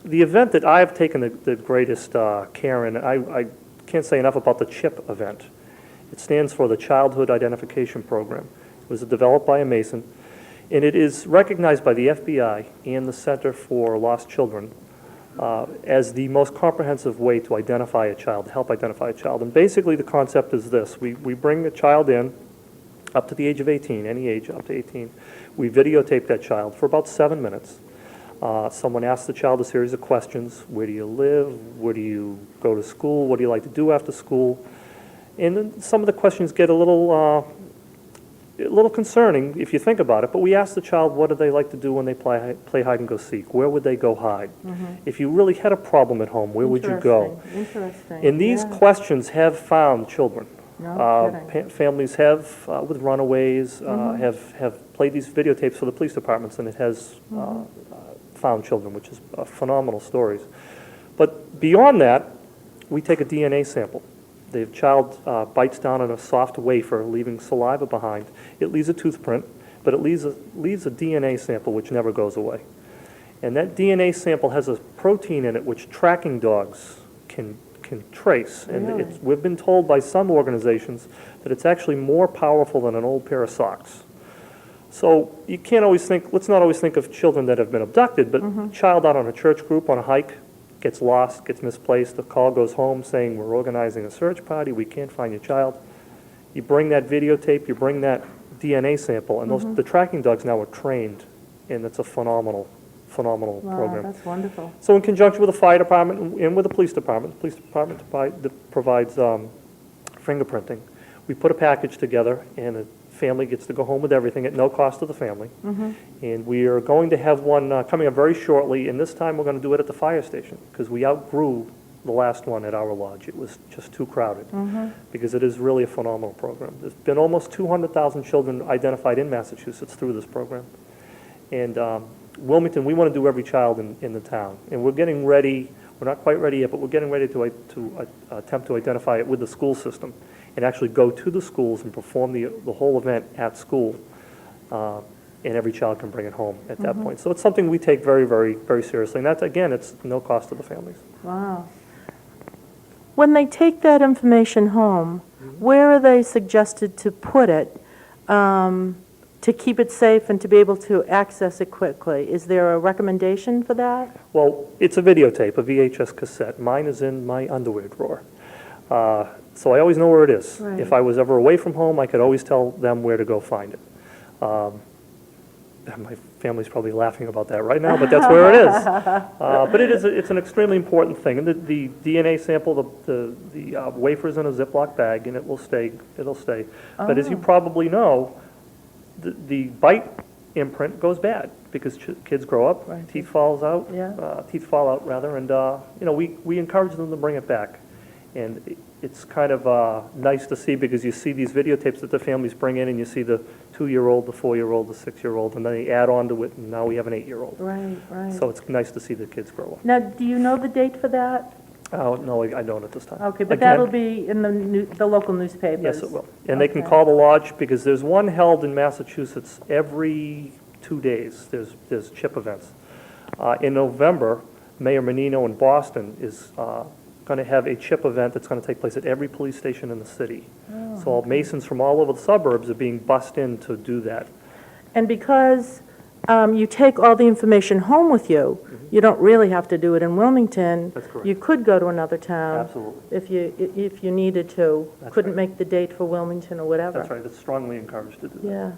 event that I've taken the greatest care in, I can't say enough about the CHIP event. It stands for the Childhood Identification Program. It was developed by a Mason, and it is recognized by the FBI and the Center for Lost Children as the most comprehensive way to identify a child, to help identify a child. And basically the concept is this. We bring a child in, up to the age of 18, any age up to 18. We videotape that child for about 7 minutes. Someone asks the child a series of questions. Where do you live? Where do you go to school? What do you like to do after school? And then some of the questions get a little concerning if you think about it, but we ask the child what do they like to do when they play hide and go seek. Where would they go hide? If you really had a problem at home, where would you go? Interesting. And these questions have found children. No kidding. Families have, with runaways, have played these videotapes for the police departments, and it has found children, which is phenomenal stories. But beyond that, we take a DNA sample. The child bites down on a soft wafer, leaving saliva behind. It leaves a toothprint, but it leaves a DNA sample which never goes away. And that DNA sample has a protein in it which tracking dogs can trace. And Really? We've been told by some organizations that it's actually more powerful than an old pair of socks. So you can't always think, let's not always think of children that have been abducted, but child out on a church group on a hike, gets lost, gets misplaced, the call goes home saying we're organizing a search party, we can't find your child. You bring that videotape, you bring that DNA sample, and the tracking dogs now are trained, and it's a phenomenal program. That's wonderful. So in conjunction with the fire department and with the police department provides fingerprinting. We put a package together, and a family gets to go home with everything at no cost to the family. And we are going to have one coming up very shortly, and this time we're going to do it at the fire station, because we outgrew the last one at our lodge. It was just too crowded, because it is really a phenomenal program. There's been almost 200,000 children identified in Massachusetts through this program. And Wilmington, we want to do every child in the town. And we're getting ready, we're not quite ready yet, but we're getting ready to attempt to identify it with the school system and actually go to the schools and perform the whole event at school. And every child can bring it home at that point. So it's something we take very, very, very seriously. And that, again, it's no cost to the families. Wow. When they take that information home, where are they suggested to put it to keep it safe and to be able to access it quickly? Is there a recommendation for that? Well, it's a videotape, a VHS cassette. Mine is in my underwear drawer. So I always know where it is. Right. If I was ever away from home, I could always tell them where to go find it. My family's probably laughing about that right now, but that's where it is. But it's an extremely important thing. And the DNA sample, the wafer's in a Ziploc bag, and it'll stay. But as you probably know, the bite imprint goes bad because kids grow up, teeth fall out, and we encourage them to bring it back. And it's kind of nice to see, because you see these videotapes that the families bring in, and you see the 2-year-old, the 4-year-old, the 6-year-old, and then they add on to it, and now we have an 8-year-old. Right. So it's nice to see the kids grow up. Now, do you know the date for that? Oh, no, I don't at this time. Okay, but Again, that'll be in the local newspapers? Yes, it will. And they can call the lodge, because there's one held in Massachusetts every 2 days. There's CHIP events. In November, Mayor Menino in Boston is going to have a CHIP event that's going to take place at every police station in the city. So all Masons from all over the suburbs are being bussed in to do that. And because you take all the information home with you, you don't really have to do it in Wilmington. That's correct. You could go to another town. Absolutely. If you needed to. That's Couldn't right. make the date for Wilmington or whatever. That's right. It's strongly encouraged to do that. Yeah.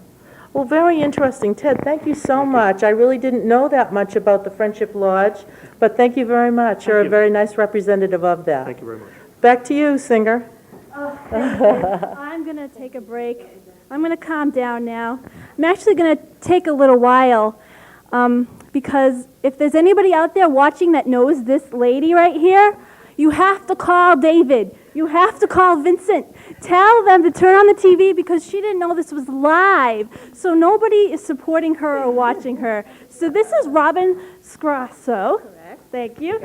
Well, very interesting. Ted, thank you so much. I really didn't know that much about the Friendship Lodge, but thank you very much. You're a very nice representative of that. Thank you very much. Back to you, Singer. I'm going to take a break. I'm going to calm down now. I'm actually going to take a little while because if there's anybody out there watching that knows this lady right here, you have to call David. You have to call Vincent. Tell them to turn on the TV because she didn't know this was live. So nobody is supporting her or watching her. So this is Robin Scrasso. Correct. Thank you.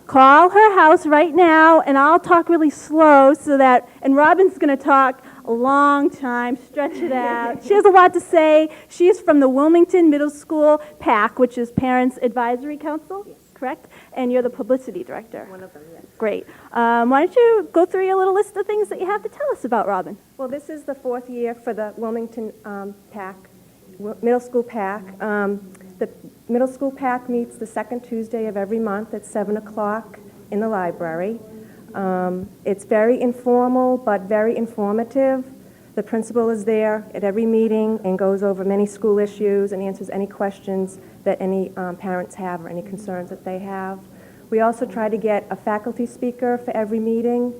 Call her house right now, and I'll talk really slow so that, and Robin's going to talk a long time, stretch it out. She has a lot to say. She's from the Wilmington Middle School PAC, which is Parents Advisory Council, correct? And you're the publicity director. One of them, yes. Great. Why don't you go through your little list of things that you have to tell us about, Robin? Well, this is the 4th year for the Wilmington PAC, Middle School PAC. The Middle School PAC meets the second Tuesday of every month at 7 o'clock in the library. It's very informal, but very informative. The principal is there at every meeting and goes over many school issues and answers any questions that any parents have or any concerns that they have. We also try to get a faculty speaker for every meeting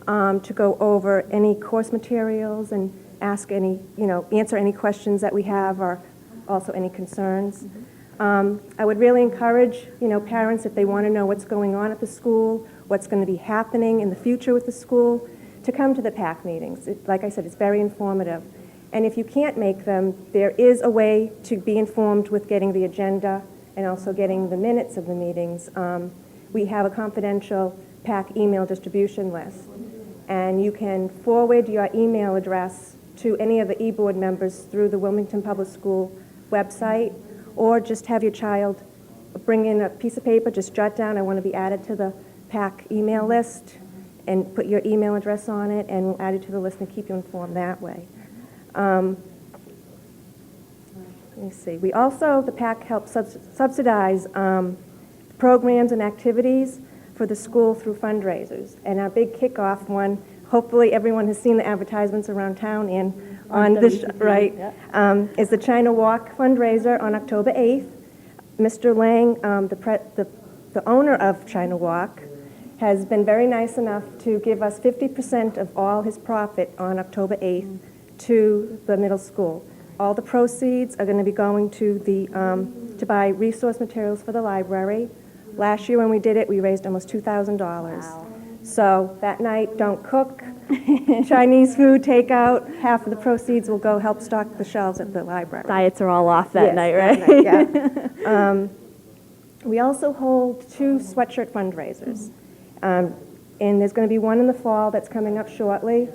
to go over any course materials and ask any, answer any questions that we have or also any concerns. I would really encourage, parents, if they want to know what's going on at the school, what's going to be happening in the future with the school, to come to the PAC meetings. Like I said, it's very informative. And if you can't make them, there is a way to be informed with getting the agenda and also getting the minutes of the meetings. We have a confidential PAC email distribution list. And you can forward your email address to any of the e-board members through the Wilmington Public School website, or just have your child bring in a piece of paper, just jot down, I want to be added to the PAC email list, and put your email address on it, and we'll add you to the list and keep you informed that way. Let me see. We also, the PAC helps subsidize programs and activities for the school through fundraisers. And our big kickoff one hopefully everyone has seen the advertisements around town and on this, WCTV, right, yeah. is the China Walk fundraiser on October 8th. Mr. Lang, the owner of China Walk, has been very nice enough to give us 50% of all his profit on October 8th to the middle school. All the proceeds are going to be going to the to buy resource materials for the library. Last year when we did it, we raised almost $2,000. Wow. So that night, don't cook, Chinese food, takeout. Half of the proceeds will go help stock the shelves at the library. Diets are all off that Yes, night, that right? night, yeah. We also hold 2 sweatshirt fundraisers. And there's going to be one in the fall that's coming up shortly.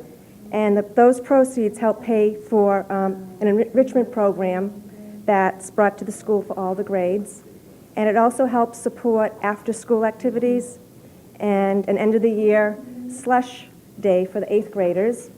And those proceeds help pay for an enrichment program that's brought to the school for all the grades. And it also helps support after-school activities and an end-of-the-year slush day for the 8th graders.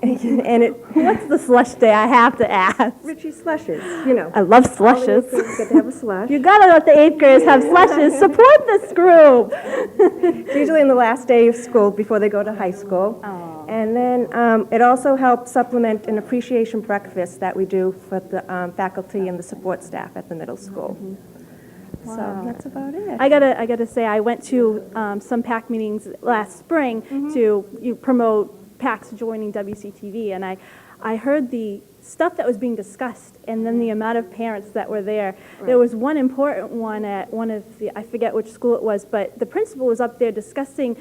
And What's the slush day? I have to ask. Richie slushes, you know. I love All the eighth slushes. graders get to have a slush. You gotta let the 8th graders have slushes. Support this group. It's usually in the last day of school before they go to high school. Oh. And then it also helps supplement an appreciation breakfast that we do for the faculty and the support staff at the middle school. Wow. So that's about it. I gotta say, I went to some PAC meetings last spring to promote PACs joining WCTV, and I heard the stuff that was being discussed, and then the amount of parents that were there. Right. There was one important one at one of the, I forget which school it was, but the principal was up there discussing,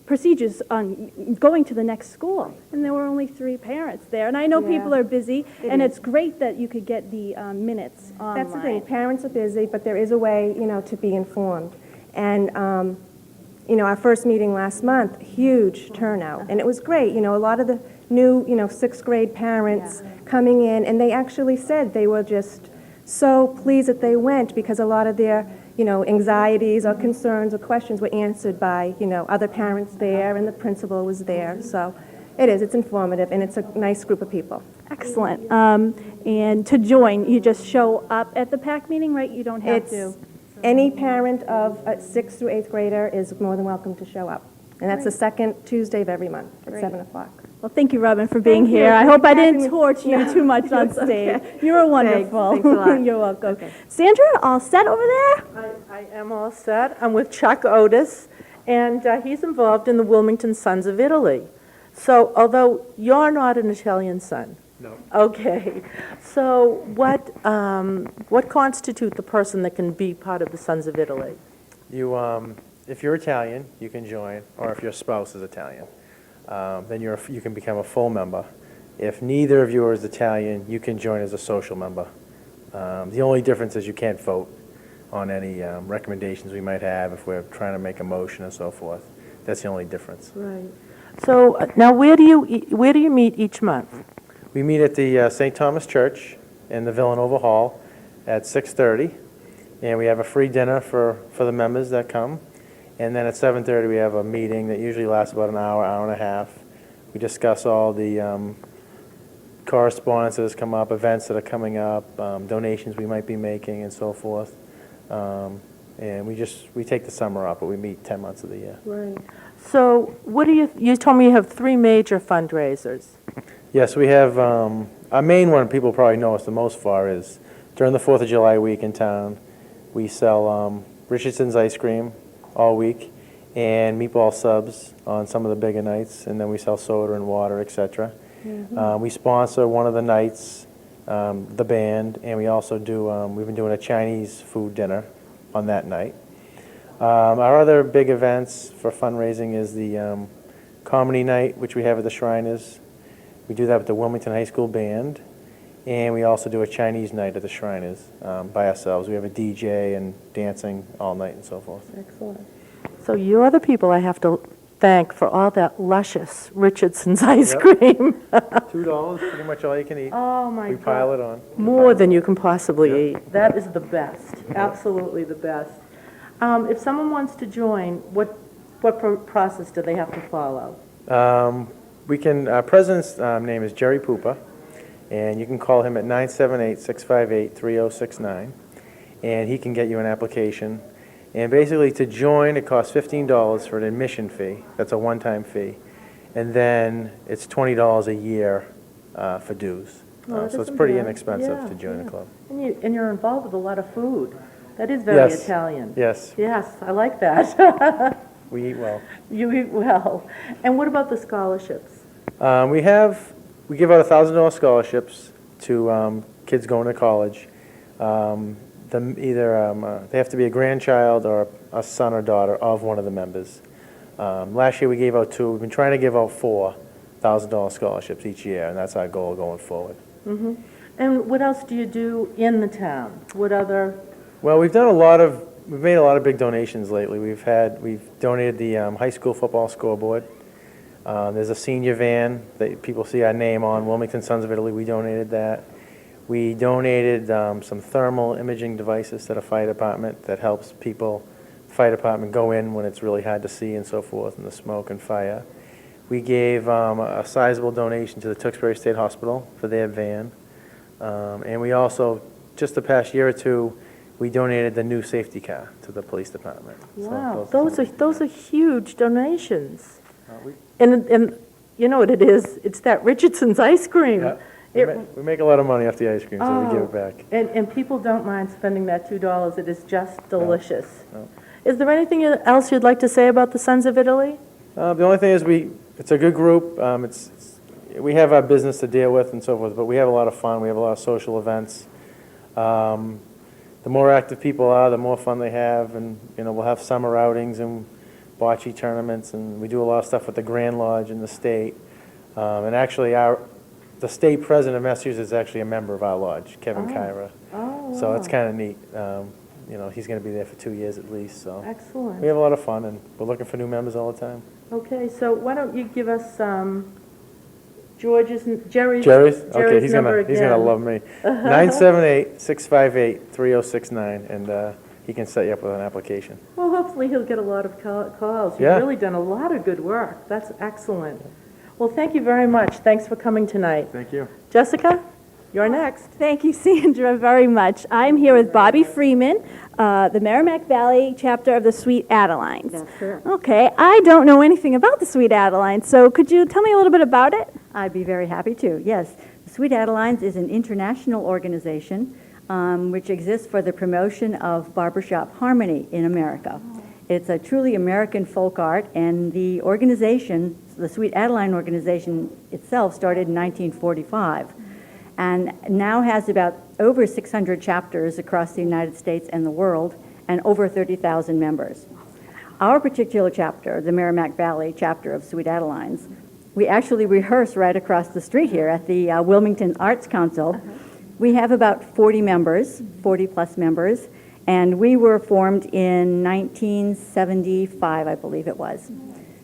procedures on going to the next school, and there were only 3 parents there. And I know people are busy, and it's great that you could get the minutes online. That's the thing. Parents are busy, but there is a way, to be informed. And, our first meeting last month, huge turnout. And it was great. A lot of the new, 6th grade parents coming in, and they actually said they were just so pleased that they went because a lot of their, anxieties or concerns or questions were answered by, other parents there, and the principal was there. So it's informative, and it's a nice group of people. Excellent. And to join, you just show up at the PAC meeting, right? You don't have to. Any parent of a 6th through 8th grader is more than welcome to show up. And that's the second Tuesday of every month at 7 o'clock. Well, thank you, Robin, for being Thank you. here. I Thanks hope for I having didn't me. torch you No, too much on it's stage. okay. You were wonderful. Thanks a lot. You're welcome. Sandra, all set over there? I am all set. I'm with Chuck Otis, and he's involved in the Wilmington Sons of Italy. So, although you're not an Italian son. No. Okay. So, what constitutes the person that can be part of the Sons of Italy? You, if you're Italian, you can join, or if your spouse is Italian, then you can become a full member. If neither of you is Italian, you can join as a social member. The only difference is you can't vote on any recommendations we might have if we're trying to make a motion and so forth. That's the only difference. Right. So, now where do you meet each month? We meet at the St. Thomas Church in the Villanova Hall at 6:30, and we have a free dinner for the members that come. And then at 7:30, we have a meeting that usually lasts about an hour, hour and a half. We discuss all the correspondence that has come up, events that are coming up, donations we might be making, and so forth. And we take the summer off, but we meet 10 months of the year. Right. So, you told me you have 3 major fundraisers. Yes, we have, our main one people probably know us the most for is during the 4th of July week in town, we sell Richardson's ice cream all week and meatball subs on some of the bigger nights, and then we sell soda and water, etc. We sponsor one of the nights, the band, and we also do, we've been doing a Chinese food dinner on that night. Our other big events for fundraising is the comedy night, which we have at the Shriners. We do that with the Wilmington High School Band, and we also do a Chinese night at the Shriners by ourselves. We have a DJ and dancing all night and so forth. Excellent. So you're the people I have to thank for all that luscious Richardson's ice cream. $2, pretty much all you can eat. Oh, my God. We pile it on. More than you can possibly eat. That is the best, absolutely the best. If someone wants to join, what process do they have to follow? Our president's name is Jerry Pupa, and you can call him at 978-658-3069, and he can get you an application. And basically, to join, it costs $15 for an admission fee. That's a one-time fee. And then it's $20 a year for dues. Well, that So it's isn't pretty bad. inexpensive Yeah, to join yeah. the club. And you're involved with a lot of food. That is very Yes. Italian. Yes, Yes, I like that. we eat well. You eat well. And what about the scholarships? We give out $1,000 scholarships to kids going to college. They have to be a grandchild or a son or daughter of one of the members. Last year we gave out 2. We've been trying to give out $4,000 scholarships each year, and that's our goal going forward. Mm-hmm. And what else do you do in the town? What other? Well, we've made a lot of big donations lately. We've donated the high school football scoreboard. There's a senior van that people see our name on, Wilmington Sons of Italy. We donated that. We donated some thermal imaging devices to the fire department that helps the fire department go in when it's really hard to see and so forth, and the smoke and fire. We gave a sizable donation to the Tewksbury State Hospital for their van. And we also, just the past year or two, we donated the new safety car to the police department. Wow, So those are huge donations. And you know what it is? It's that Richardson's ice cream. Yeah. It- We make a lot of money off the ice cream, so we give it back. And people don't mind spending that $2. It is just delicious. No. Is there anything else you'd like to say about the Sons of Italy? The only thing is it's a good group. We have our business to deal with and so forth, but we have a lot of fun. We have a lot of social events. The more active people are, the more fun they have, and we'll have summer outings and bocce tournaments, and we do a lot of stuff with the Grand Lodge and the state. And actually, the state president of Massachusetts is actually a member of our lodge, Kevin Kyra. Oh, So it's kind of neat. He's going to be there for 2 years at least. So excellent. we have a lot of fun, and we're looking for new members all the time. Okay, so why don't you give us Jerry's Okay, he's number gonna again. love me. 978-658-3069, and he can set you up with an application. Well, hopefully he'll get a lot of calls. You've Yeah. really done a lot of good work. That's excellent. Well, thank you very much. Thanks for coming tonight. Thank you. Jessica, you're next. Thank you, Sandra, very much. I'm here with Bobby Freeman, the Merrimack Valley chapter of the Sweet Adelines. That's correct. Okay, I don't know anything about the Sweet Adelines, so could you tell me a little bit about it? I'd be very happy to, yes. The Sweet Adelines is an international organization which exists for the promotion of barbershop harmony in America. It's a truly American folk art, and the organization, the Sweet Adeline organization itself, started in 1945 and now has about over 600 chapters across the United States and the world, and over 30,000 members. Our particular chapter, the Merrimack Valley chapter of Sweet Adelines, we actually rehearse right across the street here at the Wilmington Arts Council. We have about 40 members, 40-plus members, and we were formed in 1975, I believe it was.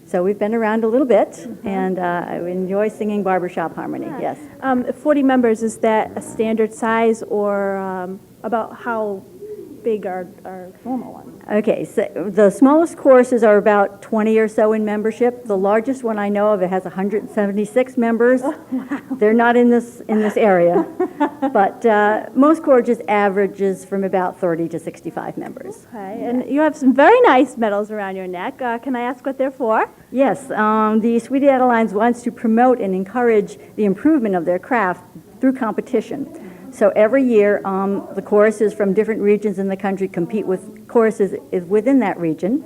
So we've been around a little bit, and I enjoy singing barbershop harmony, yes. 40 members, is that a standard size, or about how big are normal ones? Okay, so the smallest courses are about 20 or so in membership. The largest one I know of, it has 176 members. They're not in this area, but most courses averages from about 30 to 65 members. Okay, and you have some very nice medals around your neck. Can I ask what they're for? Yes, the Sweet Adelines wants to promote and encourage the improvement of their craft through competition. So every year, the choruses from different regions in the country compete with choruses within that region.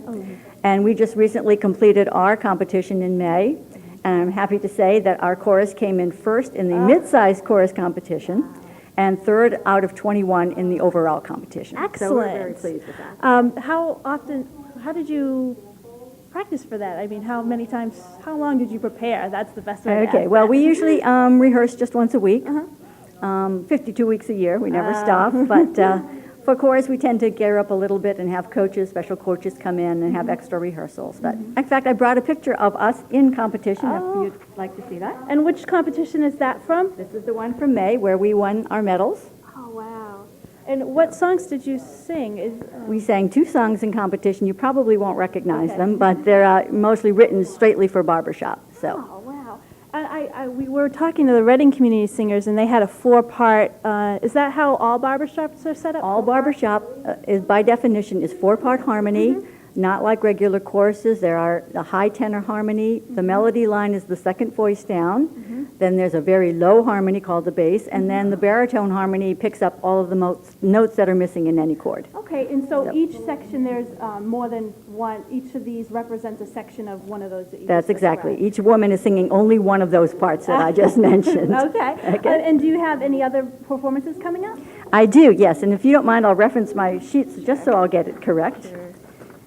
And we just recently completed our competition in May. And I'm happy to say that our chorus came in first in the mid-sized chorus competition and third out of 21 in the overall competition. Excellent. So we're very pleased with that. How did you practice for that? I mean, how long did you prepare? That's the best way to ask. Okay, well, we usually rehearse just once a week. 52 weeks a year, we never stop, but for chorus we tend to gear up a little bit and have coaches, special coaches come in and have extra rehearsals. But in fact, I brought a picture of us in competition, if you'd like to see that. And which competition is that from? This is the one from May where we won our medals. Oh, wow. And what songs did you sing? We sang 2 songs in competition. You probably won't recognize them, but they're mostly written straightly for barbershop. So. Oh, wow. We were talking to the Reading Community Singers, and they had a 4-part, is that how all barbershops are set up? All barbershop is, by definition, is 4-part harmony, not like regular choruses. There are a high tenor harmony. The melody line is the second voice down. Then there's a very low harmony called the bass, and then the baritone harmony picks up all of the notes that are missing in any chord. Okay, and so Yep. each section, there's more than one, each of these represents a section of one of those that you That's just exactly. described. Each woman is singing only one of those parts that I just mentioned. Okay. Okay. And do you have any other performances coming up? I do, yes, and if you don't mind, I'll reference my sheets just so I'll get it correct.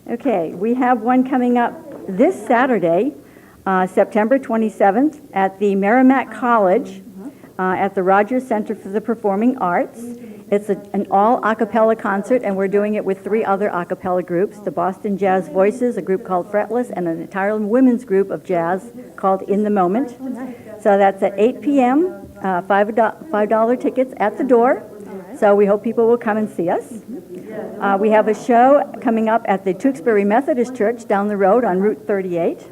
Okay, we have one coming up this Saturday, September 27th, at the Merrimack College, at the Rogers Center for the Performing Arts. It's an all a cappella concert, and we're doing it with 3 other a cappella groups, the Boston Jazz Voices, a group called Fretless, and an entirely women's group of jazz called In the Moment. So that's at 8 p.m., $5 tickets at the door. So we hope people will come and see us. We have a show coming up at the Tewksbury Methodist Church down the road on Route 38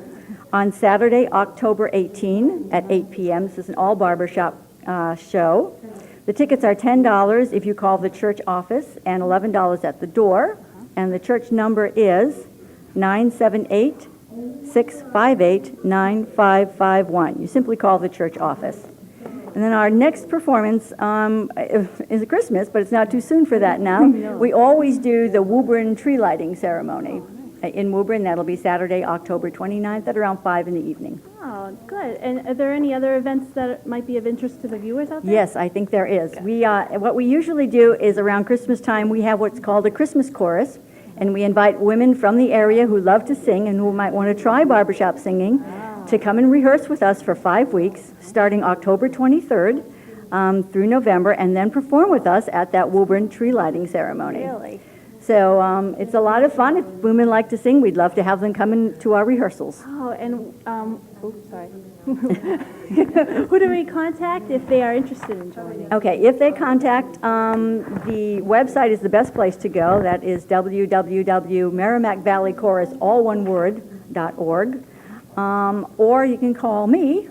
on Saturday, October 18 at 8 p.m. This is an all barbershop show. The tickets are $10 if you call the church office and $11 at the door. And the church number is 978-658-9551. You simply call the church office. And then our next performance is Christmas, but it's not too soon for that now. We always do the Woburn tree lighting ceremony in Woburn. That'll be Saturday, October 29th at around 5 in the evening. Oh, good. And are there any other events that might be of interest to the viewers out there? Yes, I think there is. What we usually do is around Christmas time, we have what's called a Christmas chorus, and we invite women from the area who love to sing and who might want to try barbershop singing to come and rehearse with us for 5 weeks, starting October 23rd through November, and then perform with us at that Woburn tree lighting ceremony. Really? So it's a lot of fun. If women like to sing, we'd love to have them come into our rehearsals. Oh, and, oops, sorry. Who do we contact if they are interested in joining? Okay, if they contact, the website is the best place to go. That is www.merrimackvalleychorus.org. Or you can call me,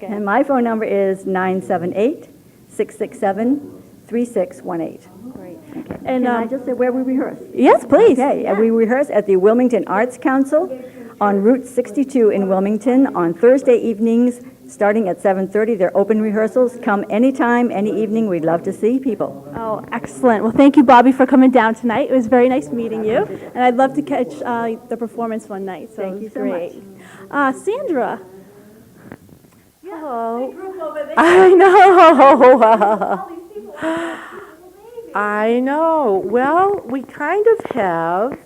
and my phone number is 978-667-3618. Great. Okay. And, Can I just say where we rehearse? Yes, please. Okay, we rehearse at the Wilmington Arts Council on Route 62 in Wilmington on Thursday evenings, starting at 7:30. They're open rehearsals. Come anytime, any evening. We'd love to see people. Oh, excellent. Well, thank you, Bobby, for coming down tonight. It was very nice meeting you. And I'd love to catch the performance one night. So Thank you so great. much. Sandra. Hello. I know. I know. Well, we kind of have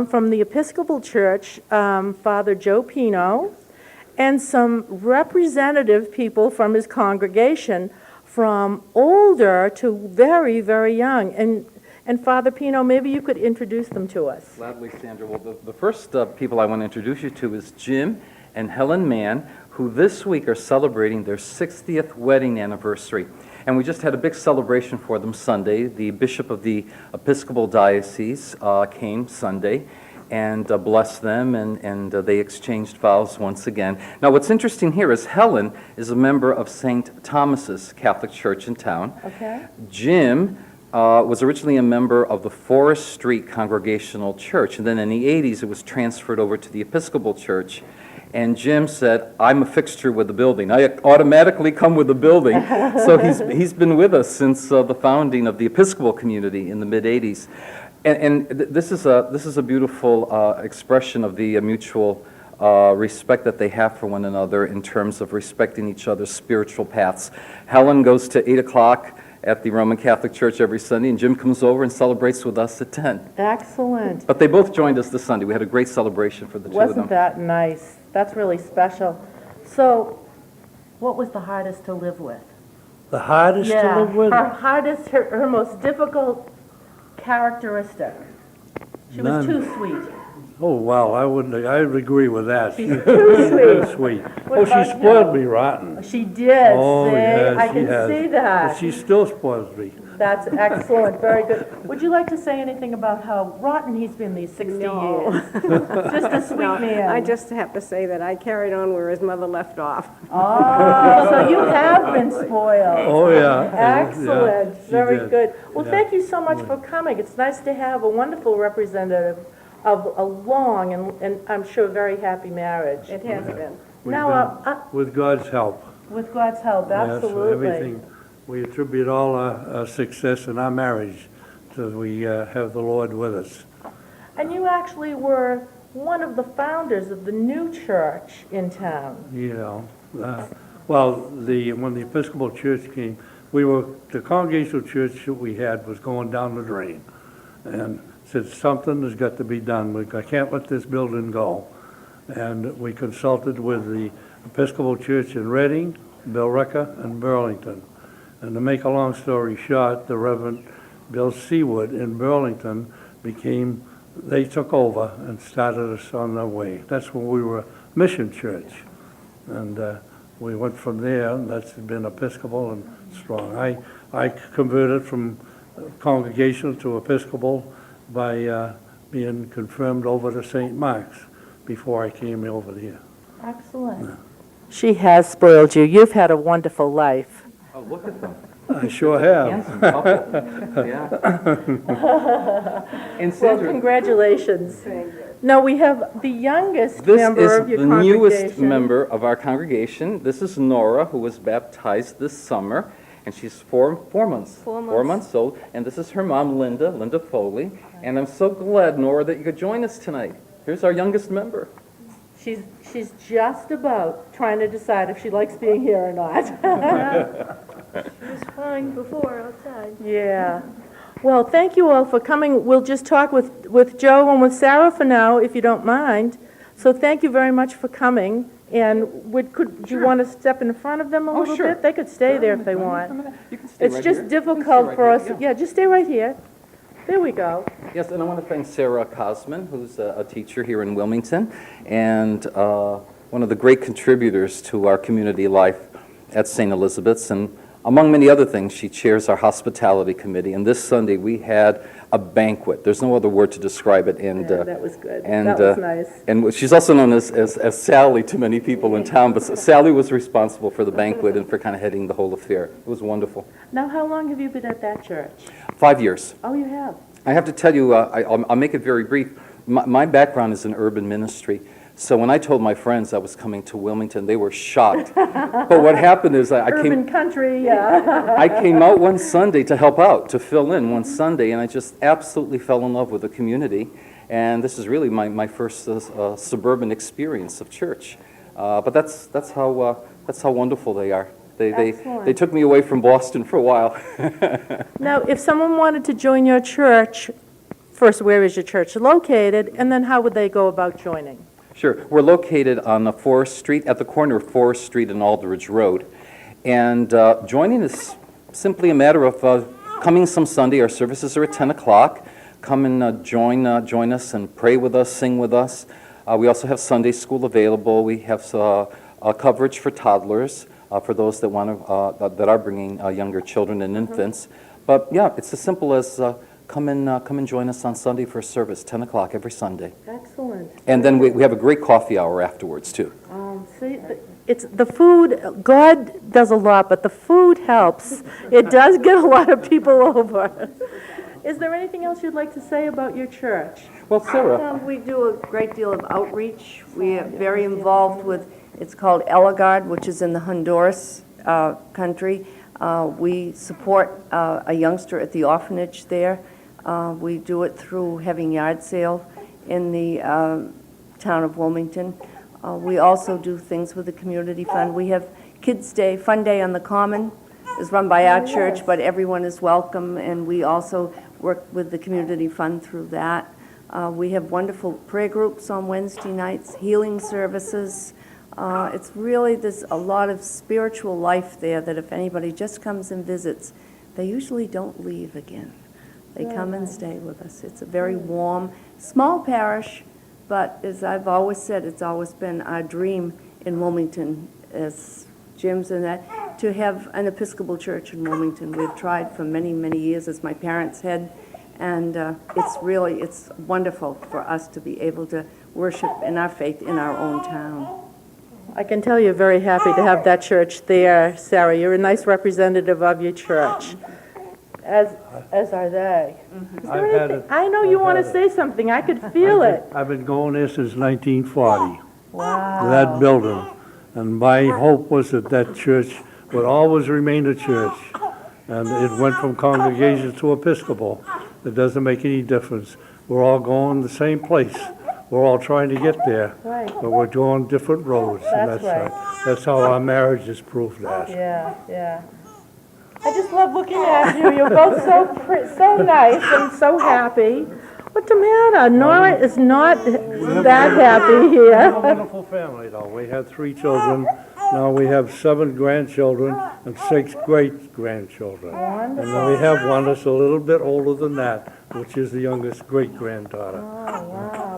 from the Episcopal Church, Father Joe Pino, and some representative people from his congregation, from older to very, very young. And Father Pino, maybe you could introduce them to us. Gladly, Sandra. Well, the first people I want to introduce you to is Jim and Helen Mann, who this week are celebrating their 60th wedding anniversary. And we just had a big celebration for them Sunday. The Bishop of the Episcopal Diocese came Sunday and blessed them, and they exchanged vows once again. Now, what's interesting here is Helen is a member of St. Thomas's Catholic Church in town. Okay. Jim was originally a member of the Forest Street Congregational Church, and then in the 80s it was transferred over to the Episcopal Church. And Jim said, I'm a fixture with the building. I automatically come with the building. So he's been with us since the founding of the Episcopal community in the mid-'80s. And this is a beautiful expression of the mutual respect that they have for one another in terms of respecting each other's spiritual paths. Helen goes to 8 o'clock at the Roman Catholic Church every Sunday, and Jim comes over and celebrates with us at 10. Excellent. But they both joined us this Sunday. We had a great celebration for the two of them. Wasn't that nice? That's really special. So, what was the hardest to live with? The hardest to live with? Her most difficult characteristic. She was None. too sweet. Oh, wow, I would agree with that. She's too sweet. What Oh, about she you? spoiled me rotten. She did. Oh, see? yes, I she can has. see that. But she still spoils me. That's excellent, very good. Would you like to say anything about how rotten he's been these 60 years? Just a sweet man. I just have to say that I carried on where his mother left off. Oh, so you have been spoiled. Oh, yeah. Excellent, Yeah, she very did. good. Well, Yeah. thank you so much for coming. It's nice to have a wonderful representative of a long and I'm sure very happy marriage. It has been. We've Now, been- with God's help. with God's help, Yes, absolutely. everything. We attribute all our success in our marriage to we have the Lord with us. And you actually were one of the founders of the new church in town. You know, when the Episcopal Church came, the Congregational Church that we had was going down the drain. And said, something has got to be done. I can't let this building go. And we consulted with the Episcopal Church in Reading, Billerica, and Burlington. And to make a long story short, the Reverend Bill Seawood in Burlington they took over and started us on our way. That's when we were a mission church. And we went from there, and that's been Episcopal and strong. I converted from Congregational to Episcopal by being confirmed over to St. Mark's before I came over here. Excellent. She has spoiled you. You've had a wonderful life. Oh, look at them. I sure have. Handsome couple. Yeah. And Well, Sandra, congratulations. Now, we have the youngest this member is of your the congregation. newest member of our congregation. This is Nora, who was baptized this summer, and she's four months. 4 months. 4 months old. And this is her mom, Linda Foley. And I'm so glad, Nora, that you could join us tonight. Here's our youngest member. She's just about trying to decide if she likes being here or not. It was fine before outside. Yeah. Well, thank you all for coming. We'll just talk with Joe and with Sarah for now, if you don't mind. So thank you very much for coming. And do you want to step in front of them a little sure. bit? They could stay there if they want. You can stay It's right just here. difficult right for here, us. yeah. Yeah, just stay right here. There we go. Yes, and I want to thank Sarah Cosman, who's a teacher here in Wilmington, and one of the great contributors to our community life at St. Elizabeth's. And among many other things, she chairs our hospitality committee. And this Sunday, we had a banquet. There's no other word to describe it. And Yeah, that was good. and, That was nice. And she's also known as Sally to many people in town, but Sally was responsible for the banquet and for kind of heading the whole affair. It was wonderful. Now, how long have you been at that church? 5 years. Oh, you have? I have to tell you, I'll make it very brief. My background is in urban ministry. So when I told my friends I was coming to Wilmington, they were shocked. But what happened is Urban country, yeah. I came out one Sunday to help out, to fill in one Sunday, and I just absolutely fell in love with the community. And this is really my first suburban experience of church. But that's how wonderful they are. They took me away from Boston for a while. Now, if someone wanted to join your church, first, where is your church located? And then how would they go about joining? Sure. We're located on Forest Street, at the corner of Forest Street and Aldridge Road. And joining is simply a matter of coming some Sunday. Our services are at 10 o'clock. Come and join us and pray with us, sing with us. We also have Sunday school available. We have coverage for toddlers, for those that that are bringing younger children and infants. But yeah, it's as simple as come and join us on Sunday for a service, 10 o'clock every Sunday. Excellent. And then we have a great coffee hour afterwards, too. See, it's the food, God does a lot, but the food helps. It does get a lot of people over. Is there anything else you'd like to say about your church? Well, Sarah. We do a great deal of outreach. We are very involved with, it's called Eligard, which is in the Honduras country. We support a youngster at the orphanage there. We do it through having yard sale in the town of Wilmington. We also do things with the community fund. We have Kids Day, Fun Day on the Common is run by our church, but everyone is welcome, and we also work with the community fund through that. We have wonderful prayer groups on Wednesday nights, healing services. It's really, there's a lot of spiritual life there that if anybody just comes and visits, they usually don't leave again. They come and stay with us. It's a very warm, small parish, but as I've always said, it's always been our dream in Wilmington, as Jim's and that, to have an Episcopal church in Wilmington. We've tried for many, many years, as my parents had, and it's wonderful for us to be able to worship in our faith in our own town. I can tell you're very happy to have that church there, Sarah. You're a nice representative of your church, as are they. Is there anything- I know you want to say something. I could feel it. I've been going there since 1940. Wow. That building. And my hope was that that church would always remain a church. And it went from congregation to Episcopal. It doesn't make any difference. We're all going the same place. We're all trying to get there. Right. But we're going different roads. And That's right. That's how our marriage has proved that. Yeah, yeah. I just love looking at you. You're both so nice and so happy. What's the matter? Nora is not that happy We here. have a wonderful family, though. We had 3 children. Now we have 7 grandchildren and 6 great-grandchildren. And then we have one that's a little bit older than that, which is the youngest great-granddaughter.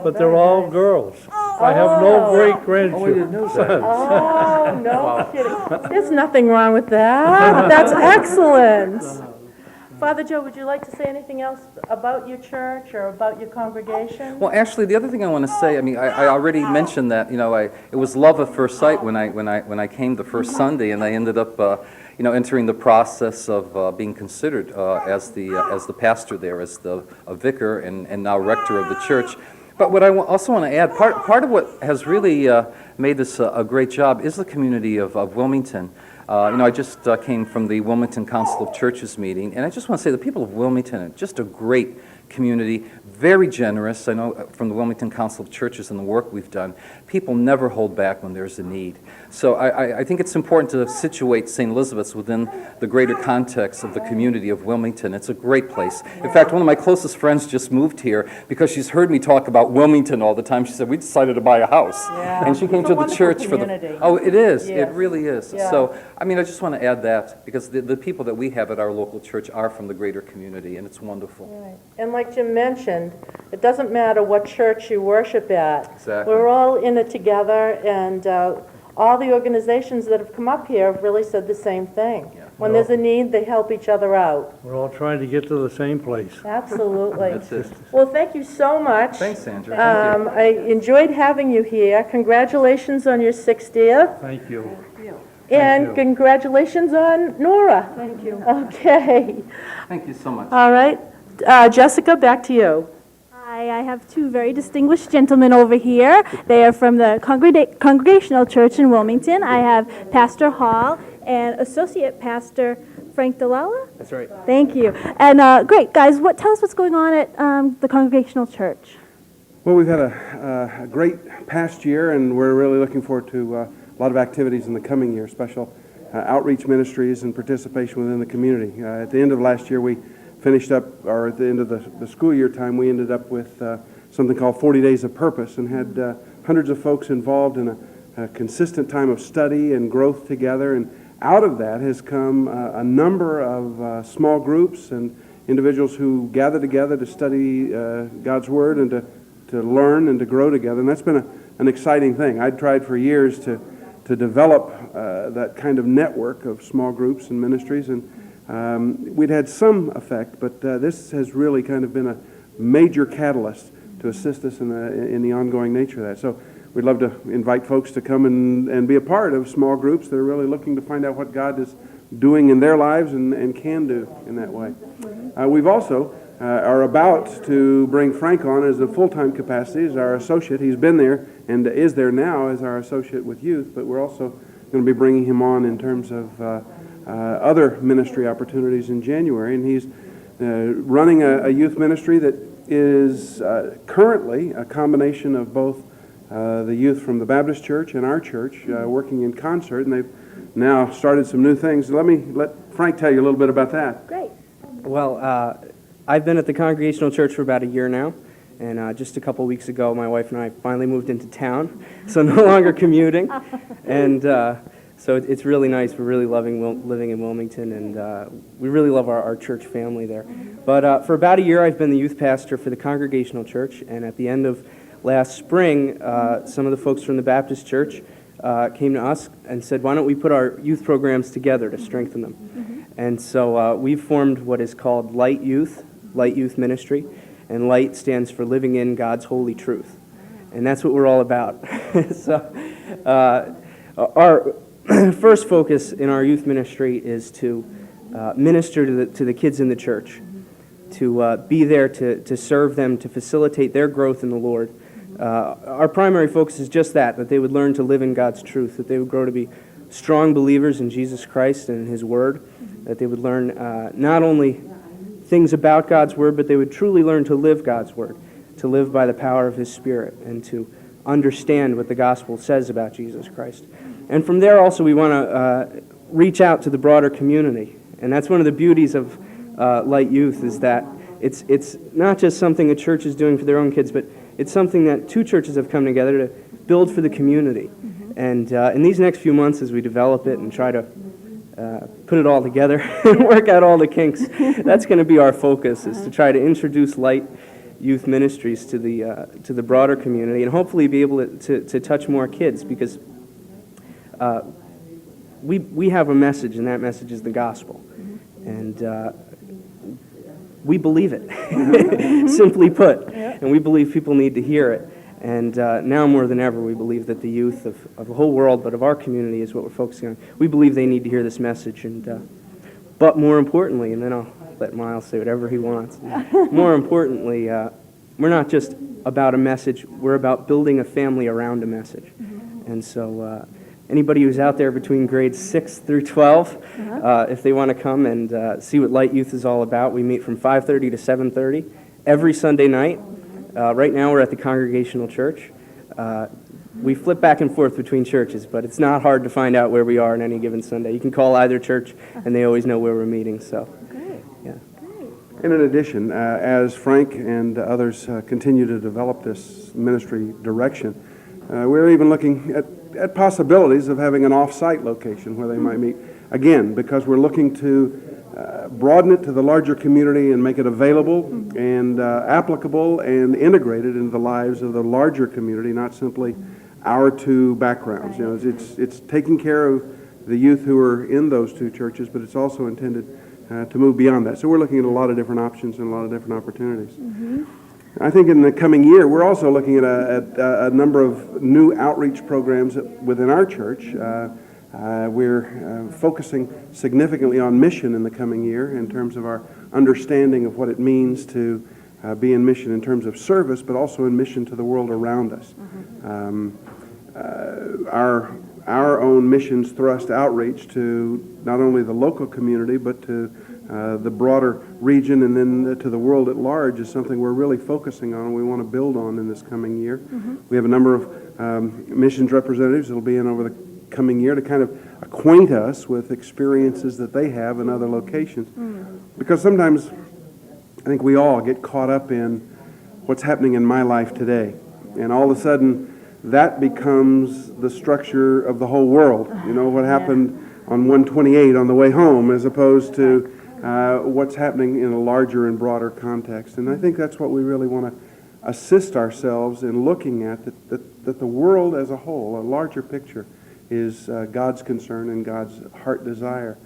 But they're all girls. I have no great-grandchildren. Oh, no kidding. There's nothing wrong with that. That's excellent. Father Joe, would you like to say anything else about your church or about your congregation? Well, actually, the other thing I want to say, I mean, I already mentioned that, it was love at first sight when I came the first Sunday, and I ended up, entering the process of being considered as the pastor there, as the vicar and now rector of the church. But what I also want to add, part of what has really made this a great job is the community of Wilmington. I just came from the Wilmington Council of Churches meeting, and I just want to say the people of Wilmington are just a great community, very generous. I know from the Wilmington Council of Churches and the work we've done, people never hold back when there's a need. So I think it's important to situate St. Elizabeth's within the greater context of the community of Wilmington. It's a great place. In fact, one of my closest friends just moved here because she's heard me talk about Wilmington all the time. She said, we decided to buy a house. Yeah. And she came to the church for the... Oh, it is. Yes. It really is. Yeah. So, I mean, I just want to add that because the people that we have at our local church are from the greater community, and it's wonderful. Right. And like Jim mentioned, it doesn't matter what church you worship at. Exactly. We're all in it together, and all the organizations that have come up here have really said the same thing. Yeah. When there's a need, they help each other out. We're all trying to get to the same place. Absolutely. That's it. Well, thank you so much. Thanks, Sandra. Thank you. I enjoyed having you here. Congratulations on your 60th. Thank you. And you. congratulations on Nora. Thank you. Okay. Thank you so much. All right. Jessica, back to you. Hi, I have 2 very distinguished gentlemen over here. They are from the Congregational Church in Wilmington. I have Pastor Hall and Associate Pastor Frank Delala. That's right. Thank you. And great, guys, tell us what's going on at the Congregational Church. Well, we've had a great past year, and we're really looking forward to a lot of activities in the coming year, special outreach ministries and participation within the community. At the end of last year, we finished up, or at the end of the school year time, we ended up with something called 40 Days of Purpose, and had hundreds of folks involved in a consistent time of study and growth together. And out of that has come a number of small groups and individuals who gather together to study God's Word and to learn and to grow together. And that's been an exciting thing. I'd tried for years to develop that kind of network of small groups and ministries, and we'd had some effect, but this has really kind of been a major catalyst to assist us in the ongoing nature of that. So we'd love to invite folks to come and be a part of small groups that are really looking to find out what God is doing in their lives and can do in that way. We've also are about to bring Frank on as a full-time capacity as our associate. He's been there and is there now as our associate with youth, but we're also going to be bringing him on in terms of other ministry opportunities in January, and he's running a youth ministry that is currently a combination of both the youth from the Baptist Church and our church working in concert, and they've now started some new things. Let Frank tell you a little bit about that. Great. Well, I've been at the Congregational Church for about a year now, and just a couple weeks ago, my wife and I finally moved into town, so no longer commuting, and so it's really nice. We're really loving living in Wilmington, and we really love our church family there. But for about a year, I've been the youth pastor for the Congregational Church, and at the end of last spring, some of the folks from the Baptist Church came to us and said, why don't we put our youth programs together to strengthen them? And so we've formed what is called Light Youth Ministry, and Light stands for Living in God's Holy Truth. And that's what we're all about. So our first focus in our youth ministry is to minister to the kids in the church, to be there to serve them, to facilitate their growth in the Lord. Our primary focus is just that they would learn to live in God's truth, that they would grow to be strong believers in Jesus Christ and in His Word, that they would learn not only things about God's Word, but they would truly learn to live God's Word, to live by the power of His Spirit, and to understand what the gospel says about Jesus Christ. And from there also we want to reach out to the broader community. And that's one of the beauties of Light Youth, is that it's not just something a church is doing for their own kids, but it's something that two churches have come together to build for the community. And in these next few months, as we develop it and try to put it all together and work out all the kinks, that's going to be our focus, is to try to introduce Light Youth Ministries to the broader community, and hopefully be able to touch more kids, because we have a message, and that message is the gospel. And we believe it, simply put. And we believe people need to hear it. And now more than ever, we believe that the youth of the whole world, but of our community, is what we're focusing on. We believe they need to hear this message. And but more importantly, and then I'll let Miles say whatever he wants, more importantly, we're not just about a message, we're about building a family around a message. And so anybody who's out there between grades 6 through 12, if they want to come and see what Light Youth is all about, we meet from 5:30 to 7:30 every Sunday night. Right now we're at the Congregational Church. We flip back and forth between churches, but it's not hard to find out where we are on any given Sunday. You can call either church, and they always know where we're meeting. So, yeah. And in addition, as Frank and others continue to develop this ministry direction, we're even looking at possibilities of having an off-site location where they might meet. Again, because we're looking to broaden it to the larger community and make it available and applicable and integrated into the lives of the larger community, not simply our two backgrounds. You know, it's taking care of the youth who are in those two churches, but it's also intended to move beyond that. So we're looking at a lot of different options and a lot of different opportunities. I think in the coming year, we're also looking at a number of new outreach programs within our church. We're focusing significantly on mission in the coming year in terms of our understanding of what it means to be in mission in terms of service, but also in mission to the world around us. Our own missions thrust outreach to not only the local community, but to the broader region and then to the world at large is something we're really focusing on and we want to build on in this coming year. We have a number of missions representatives that will be in over the coming year to kind of acquaint us with experiences that they have in other locations. Because sometimes I think we all get caught up in what's happening in my life today. And all of a sudden that becomes the structure of the whole world. You know, what happened on 128 on the way home as opposed to what's happening in a larger and broader context. And I think that's what we really want to assist ourselves in looking at, that the world as a whole, a larger picture, is God's concern and God's heart desire.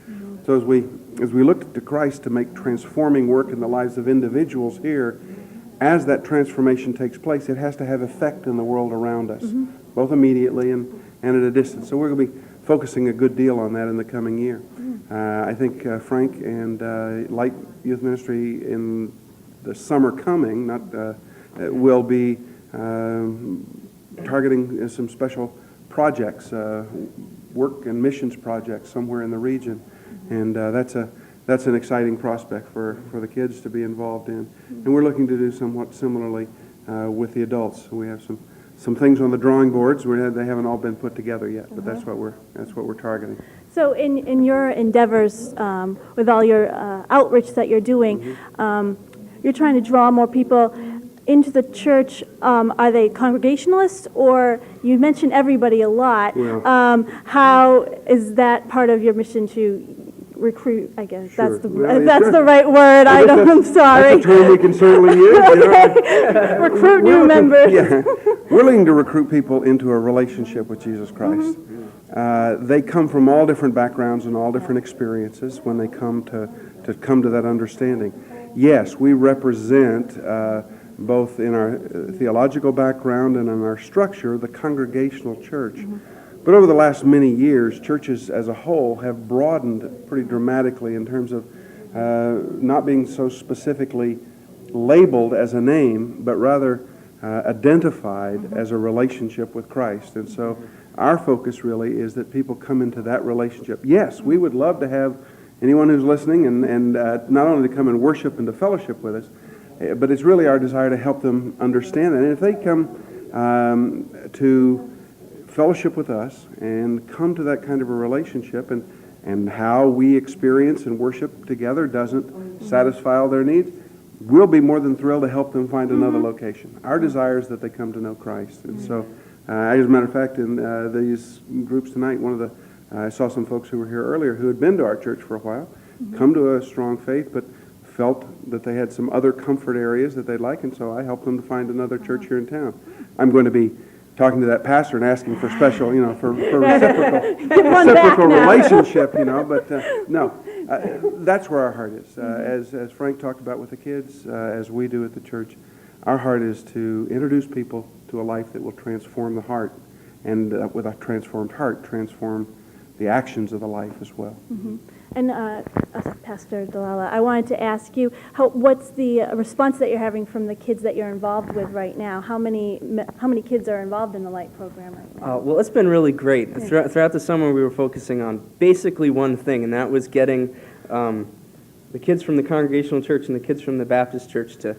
So as we look to Christ to make transforming work in the lives of individuals here, as that transformation takes place, it has to have effect in the world around us, both immediately and at a distance. So we're going to be focusing a good deal on that in the coming year. I think Frank and Light Youth Ministry in the summer coming will be targeting some special projects, work and missions projects somewhere in the region, and that's an exciting prospect for the kids to be involved in. And we're looking to do somewhat similarly with the adults. We have some things on the drawing boards. They haven't all been put together yet, but that's what we're targeting. So in your endeavors with all your outreach that you're doing, you're trying to draw more people into the church. Are they Congregationalists, or you mentioned everybody a lot? Yeah. How is that part of your mission to recruit, I guess. Sure. That's the, Well, if that's sure. the right word. I don't, I'm sorry. That's a term we can certainly use. Okay. Recruit new We're looking- members. Yeah. We're looking to recruit people into a relationship with Jesus Christ. They come from all different backgrounds and all different experiences when they come to that understanding. Yes, we represent, both in our theological background and in our structure, the Congregational Church. But over the last many years, churches as a whole have broadened pretty dramatically in terms of not being so specifically labeled as a name, but rather identified as a relationship with Christ. And so our focus really is that people come into that relationship. Yes, we would love to have anyone who's listening and not only to come and worship and to fellowship with us, but it's really our desire to help them understand that. And if they come to fellowship with us and come to that kind of a relationship, and how we experience and worship together doesn't satisfy all their needs, we'll be more than thrilled to help them find another location. Our desire is that they come to know Christ. And so, as a matter of fact, in these groups tonight, I saw some folks who were here earlier who had been to our church for a while, come to a strong faith, but felt that they had some other comfort areas that they'd like, and so I helped them to find another church here in town. I'm going to be talking to that pastor and asking for special, for reciprocal relationship, but no, that's where our heart is. As Frank talked about with the kids, as we do at the church, our heart is to introduce people to a life that will transform the heart, and with a transformed heart, transform the actions of the life as well. And Pastor Dalala, I wanted to ask you, what's the response that you're having from the kids that you're involved with right now? How many kids are involved in the Light program right now? Well, it's been really great. Throughout the summer, we were focusing on basically one thing, and that was getting the kids from the Congregational Church and the kids from the Baptist Church to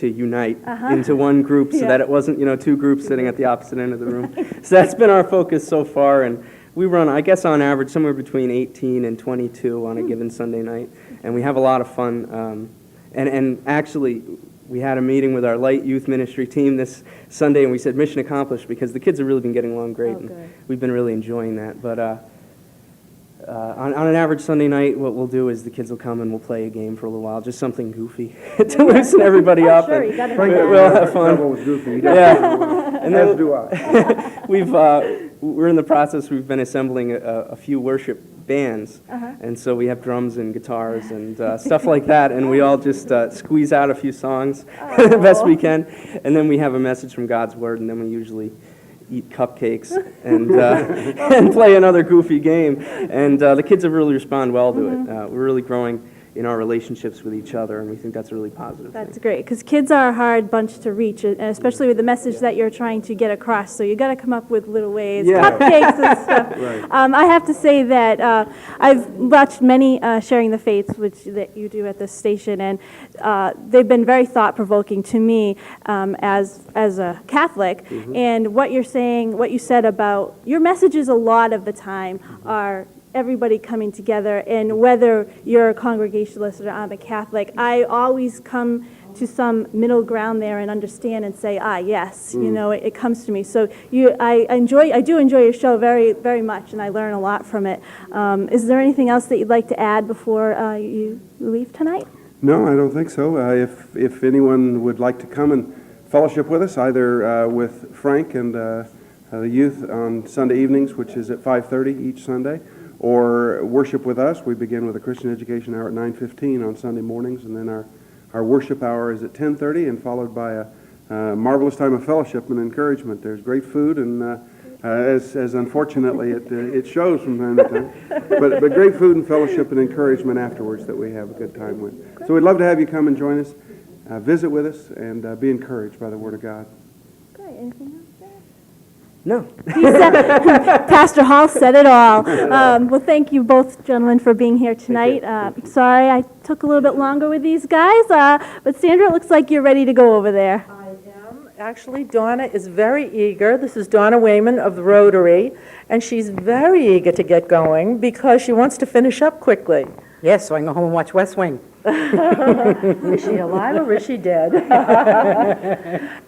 unite into one group, so that it wasn't, two groups sitting at the opposite end of the room. So that's been our focus so far, and we run, I guess, on average, somewhere between 18 and 22 on a given Sunday night, and we have a lot of fun. And actually, we had a meeting with our Light Youth Ministry team this Sunday, and we said mission accomplished, because the kids have really been getting along great, and we've been really enjoying that. But on an average Sunday night, what we'll do is the kids will come and we'll play a game for a little while, just something goofy to loosen everybody up. Sure, and you gotta we'll have fun. That was goofy. Yeah. And As do I. We're in the process, we've been assembling a few worship bands, and so we have drums and guitars and stuff like that, and we all just squeeze out a few songs the best we can, and then we have a message from God's Word, and then we usually eat cupcakes and and play another goofy game, and the kids have really responded well to it. We're really growing in our relationships with each other, and we think that's a really positive thing. That's great, because kids are a hard bunch to reach, and especially with the message that you're trying to get across. So you got to come up with little ways, cupcakes and stuff. Right. I have to say that I've watched many Sharing the Faiths, that you do at this station, and they've been very thought-provoking to me as a Catholic. And what you're saying, what you said about your messages a lot of the time are everybody coming together, and whether you're a Congregationalist or I'm a Catholic, I always come to some middle ground there and understand and say, yes, it comes to me. So I do enjoy your show very, very much, and I learn a lot from it. Is there anything else that you'd like to add before you leave tonight? No, I don't think so. If anyone would like to come and fellowship with us, either with Frank and the youth on Sunday evenings, which is at 5:30 each Sunday, or worship with us, we begin with a Christian education hour at 9:15 on Sunday mornings, and then our worship hour is at 10:30, and followed by a marvelous time of fellowship and encouragement. There's great food, and as unfortunately it shows from time to time, but great food and fellowship and encouragement afterwards that we have a good time with. So we'd love to have you come and join us, visit with us, and be encouraged by the Word of God. Great. Anything else? No. Pastor Hall said it all. Well, thank you both gentlemen for being here tonight. Sorry I took a little bit longer with these guys, but Sandra, it looks like you're ready to go over there. I am. Actually, Donna is very eager. This is Donna Wayman of the Rotary, and she's very eager to get going because she wants to finish up quickly. Yes, so I can go home and watch West Wing. Is she alive or is she dead?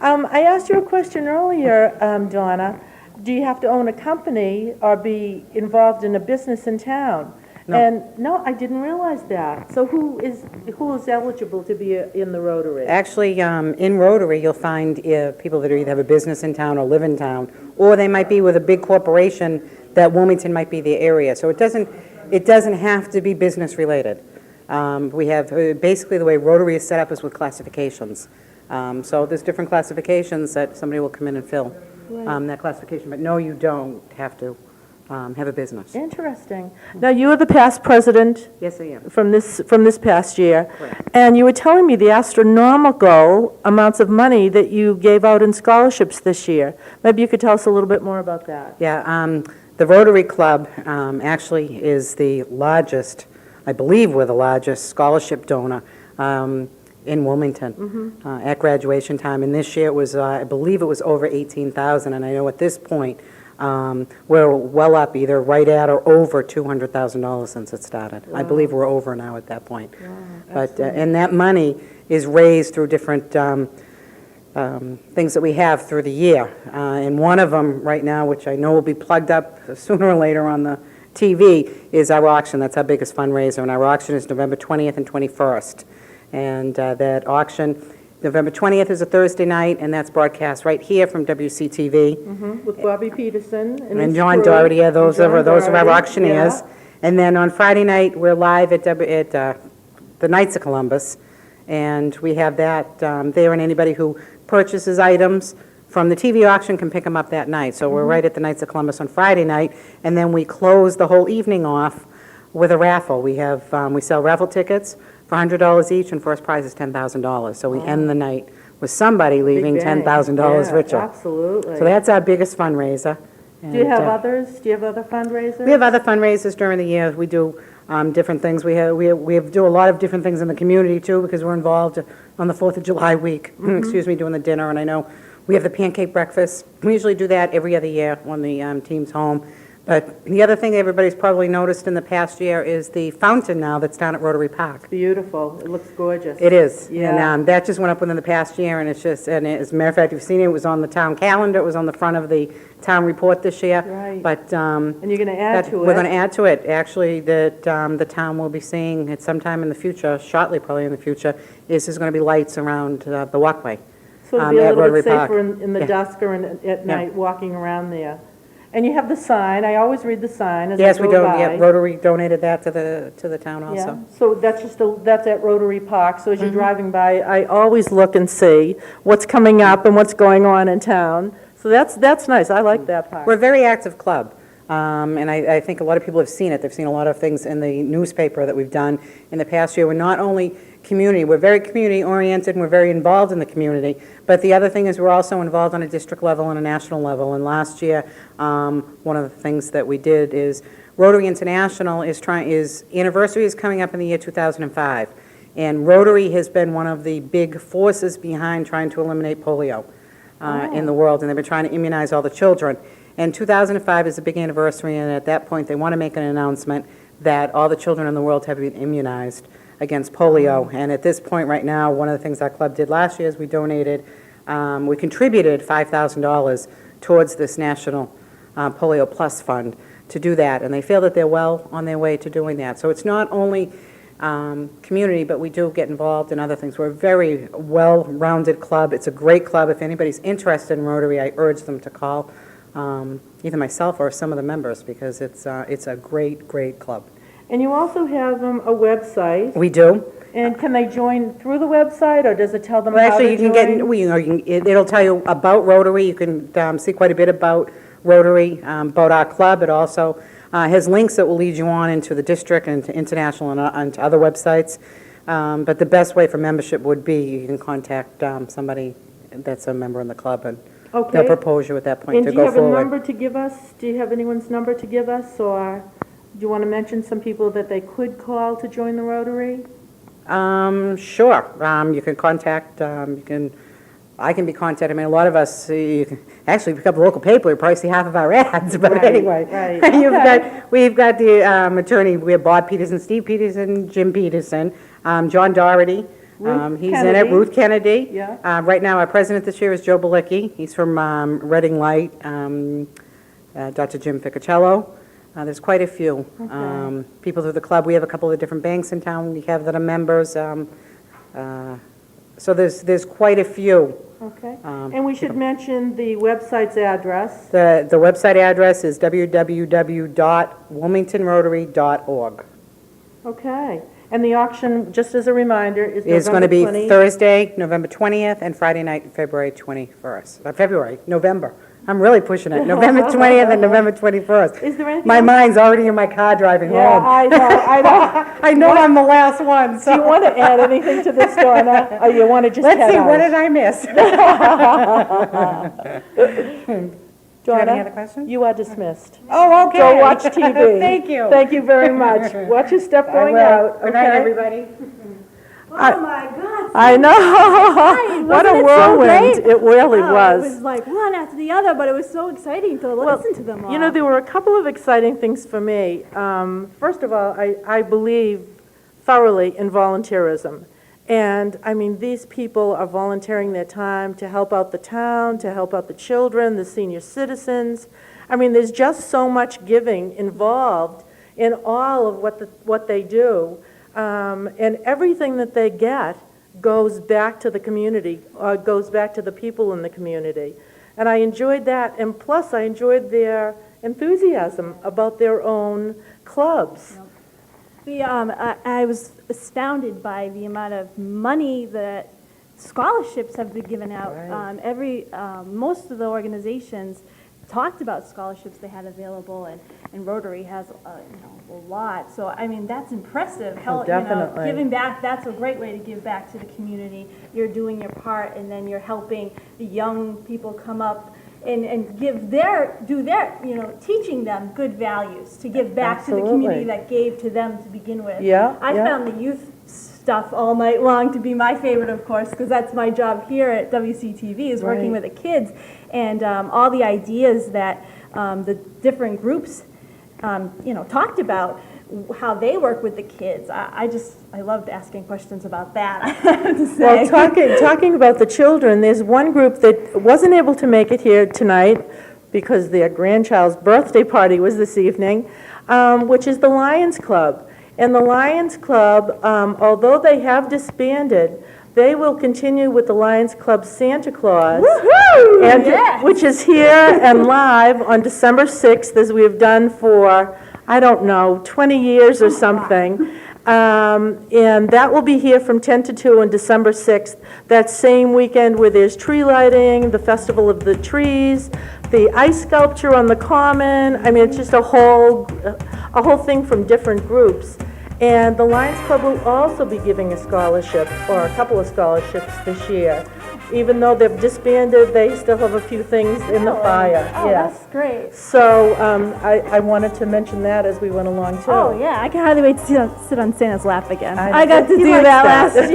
I asked you a question earlier, Donna. Do you have to own a company or be involved in a business in town? And, no, I didn't realize that. So who is eligible to be in the Rotary? Actually, in Rotary, you'll find people that either have a business in town or live in town, or they might be with a big corporation that Wilmington might be the area. So it doesn't have to be business related. We have, basically the way Rotary is set up is with classifications. So there's different classifications that somebody will come in and fill that classification. But no, you don't have to have a business. Interesting. Now, you are the past president. Yes, I am. From this past year. Correct. And you were telling me the astronomical amounts of money that you gave out in scholarships this year. Maybe you could tell us a little bit more about that. Yeah, the Rotary Club actually is the largest, I believe we're the largest scholarship donor in Wilmington at graduation time. And this year it was, I believe it was over 18,000. And I know at this point, we're well up, either right at or over $200,000 since it started. I believe we're over now at that point. But and that money is raised through different things that we have through the year. And one of them right now, which I know will be plugged up sooner or later on the TV, is our auction. That's our biggest fundraiser, and our auction is November 20th and 21st. And that auction, November 20th is a Thursday night, and that's broadcast right here from WCTV. With Bobby Peterson And John Doherty, yeah, those are our auctioneers. And then on Friday night, we're live at the Knights of Columbus, and we have that there, and anybody who purchases items from the TV auction can pick them up that night. So we're right at the Knights of Columbus on Friday night, and then we close the whole evening off with a raffle. We sell raffle tickets for $100 each, and first prize is $10,000. So we end the night with somebody leaving $10,000 richer. Absolutely. So that's our biggest fundraiser. Do you have And, others? Do you have other fundraisers? we have other fundraisers during the year. We do different things. We do a lot of different things in the community, too, because we're involved on the 4th of July week, excuse me, doing the dinner. And I know we have the pancake breakfast. We usually do that every other year when the team's home. But the other thing everybody's probably noticed in the past year is the fountain now that's down at Rotary Park. Beautiful. It looks gorgeous. It is. Yeah. And that just went up within the past year, and it's just, and as a matter of fact, you've seen it, it was on the town calendar, it was on the front of the town report this year. Right. But, And you're going to add to it. we're going to add to it, actually, that the town will be seeing at sometime in the future, shortly probably in the future, is there's going to be lights around the walkway. So it'll be a at little Rotary bit safer Park. in the Yeah. dusk or at night, walking around there. And you have the sign. I always read the sign as Yes, I we go do, by. yeah, Rotary donated that to the town Yeah, also. so that's that's at Rotary Park, so as you're driving by, I always look and see what's coming up and what's going on in town. So that's nice, I like that part. We're a very active club, and I think a lot of people have seen it. They've seen a lot of things in the newspaper that we've done in the past year. We're not only community, we're very community-oriented, and we're very involved in the community, but the other thing is we're also involved on a district level and a national level. And last year, one of the things that we did is Rotary International anniversary is coming up in the year 2005, and Rotary has been one of the big forces behind trying to eliminate polio in the world, and they've been trying to immunize all the children. And 2005 is a big anniversary, and at that point, they want to make an announcement that all the children in the world have been immunized against polio. And at this point right now, one of the things our club did last year is we contributed $5,000 towards this National Polio Plus Fund to do that. And they feel that they're well on their way to doing that. So it's not only community, but we do get involved in other things. We're a very well-rounded club. It's a great club. If anybody's interested in Rotary, I urge them to call either myself or some of the members, because it's a great, great club. And you also have a website. We do. And can they join through the website, or does it tell them Well, how actually, to you can join? it'll tell you about Rotary. You can see quite a bit about Rotary, about our club. It also has links that will lead you on into the district and to international and to other websites. But the best way for membership would be you can contact somebody that's a member in the club, and they'll propose you at that point to go And do you have forward. a number to give us? Do you have anyone's number to give us, or do you want to mention some people that they could call to join the Rotary? Sure. You can contact, I can be contacted. I mean, a lot of us, actually, pick up the local paper, you probably see half of our ads, but Right, anyway. right. We've got the attorney, we have Bob Peterson, Steve Peterson, Jim Peterson, John Doherty. He's in it, Ruth Kennedy. Yeah. Right now, our president this year is Joe Balicki. He's from Reading Light. Dr. Jim Ficacello. There's quite a few people through the club. We have a couple of different banks in town we have that are members. So there's quite a few. Okay. And we should mention the website's address. The website address is www.wilmingtonrotary.org. Okay. And the auction, just as a reminder, is It's going to November be 20th. Thursday, November 20th, and Friday night, February 21st. November. I'm really pushing it. November 20th and November 21st. Is there anything My else? mind's already in my car driving Yeah, home. I know. I know I'm the last one, so. Do you want to add anything to this, Donna? Or you want to just Let's head see, out? what did I miss? Donna, any other questions? you are dismissed. Oh, okay. Go watch TV. Thank you. Thank you very much. Watch your step going I will. out. Good night, okay? everybody. Oh my God. I know. What a Wasn't it so whirlwind great? it really Oh, was. It was like one after the other, but it was so exciting to listen to them all. You know, there were a couple of exciting things for me. First of all, I believe thoroughly in volunteerism. And, I mean, these people are volunteering their time to help out the town, to help out the children, the senior citizens. I mean, there's just so much giving involved in all of what they do. And everything that they get goes back to the community, goes back to the people in the community. And I enjoyed that, and plus I enjoyed their enthusiasm about their own clubs. I was astounded by the amount of money that scholarships have been given out. Right. Most of the organizations talked about scholarships they had available, and Rotary has a lot. So, I mean, that's impressive. Definitely. Giving back, that's a great way to give back to the community. You're doing your part, and then you're helping the young people come up and teaching them good values, to give back to the community that gave to them to begin with. I found the youth stuff all night long to be my favorite, of course, because that's my job here at WCTV, is working with the kids, and all the ideas that the different groups talked about, how they work with the kids. I loved asking questions about that, I have to say. Well, talking about the children, there's one group that wasn't able to make it here tonight because their grandchild's birthday party was this evening, which is the Lions Club. And the Lions Club, although they have disbanded, they will continue with the Lions Club Santa Claus, which is here and live on December 6th, as we have done for, I don't know, 20 years or something. And that will be here from 10 to 2 on December 6th. That same weekend where there's tree lighting, the Festival of the Trees, the ice sculpture on the Common. I mean, it's just a whole thing from different groups. And the Lions Club will also be giving a scholarship, or a couple of scholarships this year. Even though they've disbanded, they still have a few things in the fire. Oh, that's great. So I wanted to mention that as we went along, too. Oh, yeah, I can hardly wait to sit on Santa's lap again. I I got to he do likes that that. last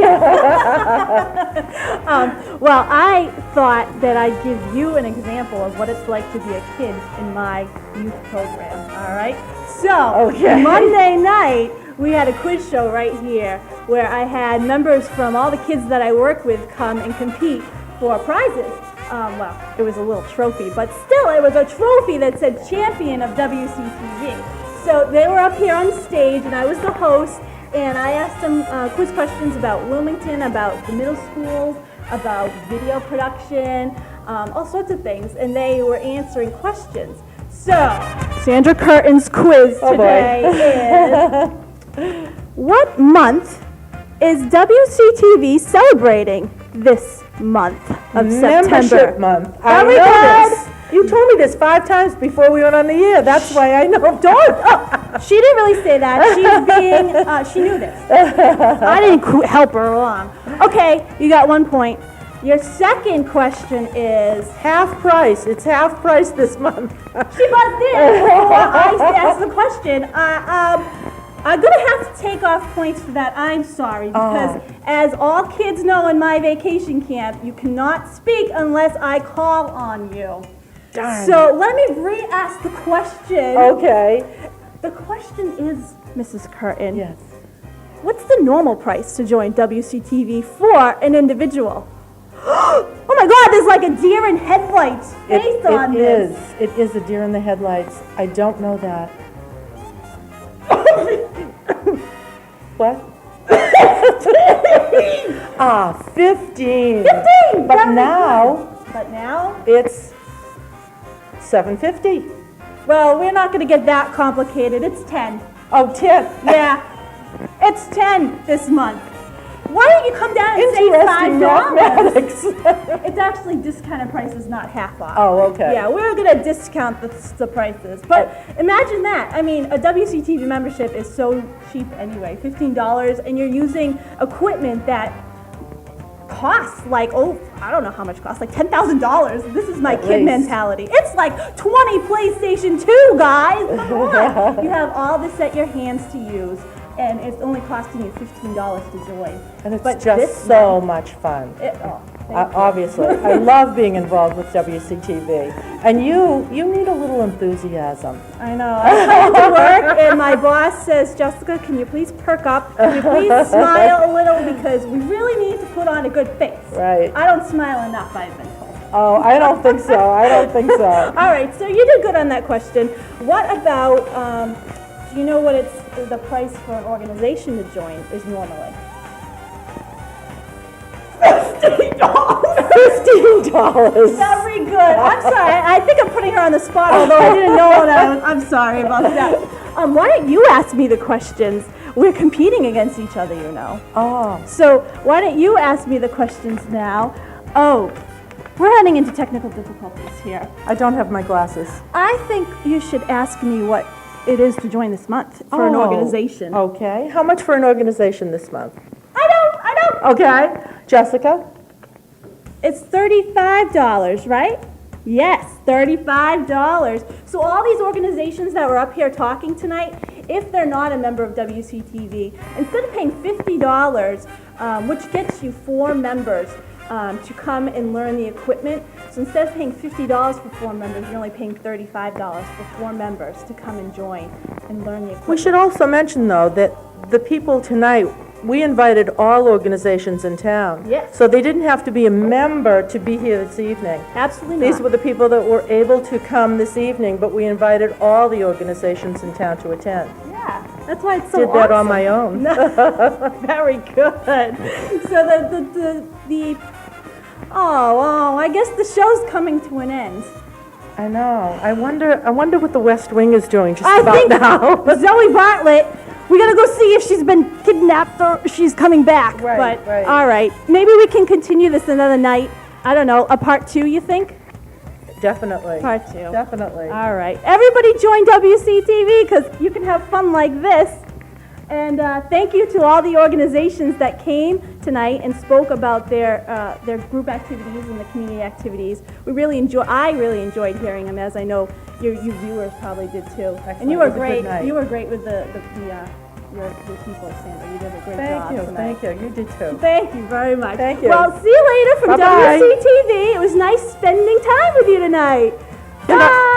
year. Well, I thought that I'd give you an example of what it's like to be a kid in my youth program, all right? So, Monday night, we had a quiz show right here where I had members from all the kids that I work with come and compete for prizes. Well, it was a little trophy, but still it was a trophy that said champion of WCTV. So they were up here on stage and I was the host, and I asked them quiz questions about Wilmington, about the middle schools, about video production, all sorts of things, and they were answering questions. So, Sandra Curtin's quiz today is, what month is WCTV celebrating this month of September? Membership month. Very I know good. this. You told me this 5 times before we went on the air. That's why I know. She didn't really say that. She's being, she knew this. I didn't help her along. Okay, you got 1 point. Your second question is... Half price. It's half price this month. She buzzed in before I asked the question. I'm going to have to take off points for that. I'm sorry, because as all kids know in my vacation camp, you cannot speak unless I call on you. Darn. So let me re-ask the question. Okay. The question is, Mrs. Curtin, yes, what's the normal price to join WCTV for an individual? Oh my God, there's like a deer in headlights face on this. It is a deer in the headlights. I don't know that. What? 15. 15! But now, But now? it's $7.50. Well, we're not going to get that complicated. It's 10. Oh, 10. Yeah. It's 10 this month. Why don't you come down and save Interesting $5? mathematics. It's actually discounted prices, not half off. Oh, okay. Yeah, we're going to discount the prices. But imagine that. I mean, a WCTV membership is so cheap anyway, $15, and you're using equipment that costs like, oh, I don't know how much it costs, like $10,000. This is my kid least. mentality. It's like 20 PlayStation 2, guys. Come on. You have all this at your hands to use, and it's only costing you $15 to join. And it's But just this so much fun. Obviously, I love being involved with WCTV. And you need a little enthusiasm. I know. I come to work and my boss says, Jessica, can you please perk up? Can you please smile a little because we really need to put on a good face. Right. I don't smile enough, I've been told. Oh, I don't think so. I don't think so. All right, so you did good on that question. What about, do you know what the price for an organization to join is normally? $15. Very good. I'm sorry. I think I'm putting her on the spot, although I didn't know that. I'm sorry about that. Why don't you ask me the questions? We're competing against each other, you know. Oh. So why don't you ask me the questions now? Oh, we're heading into technical difficulties here. I don't have my glasses. I think you should ask me what it is to join this month for an organization. Okay. How much for an organization this month? I don't. Okay. Jessica? It's $35, right? Yes, $35. So all these organizations that were up here talking tonight, if they're not a member of WCTV, instead of paying $50, which gets you 4 members to come and learn the equipment, so instead of paying $50 for 4 members, you're only paying $35 for 4 members to come and join and learn the equipment. We should also mention, though, that the people tonight, we invited all organizations in town. Yes. So they didn't have to be a member to be here this evening. Absolutely These not. were the people that were able to come this evening, but we invited all the organizations in town to attend. Yeah, that's why it's so Did that on awesome. my own. Very good. So I guess the show's coming to an end. I know. I wonder what the West Wing is doing just I about think now. Zoe Bartlett, we gotta go see if she's been kidnapped or she's coming back. Right, But, right. all right, maybe we can continue this another night. I don't know, a part 2, you think? Definitely. Part 2. Definitely. All right. Everybody join WCTV because you can have fun like this. And thank you to all the organizations that came tonight and spoke about their group activities and the community activities. I really enjoyed hearing them, as I know your viewers probably did too. Excellent. And you were It was a good great. night. You were great with your people, Sandra. You did a great job tonight. Thank you. You did too. Thank you very much. Thank you. Well, see you later from Bye-bye. WCTV. It was nice spending time with you tonight. Bye.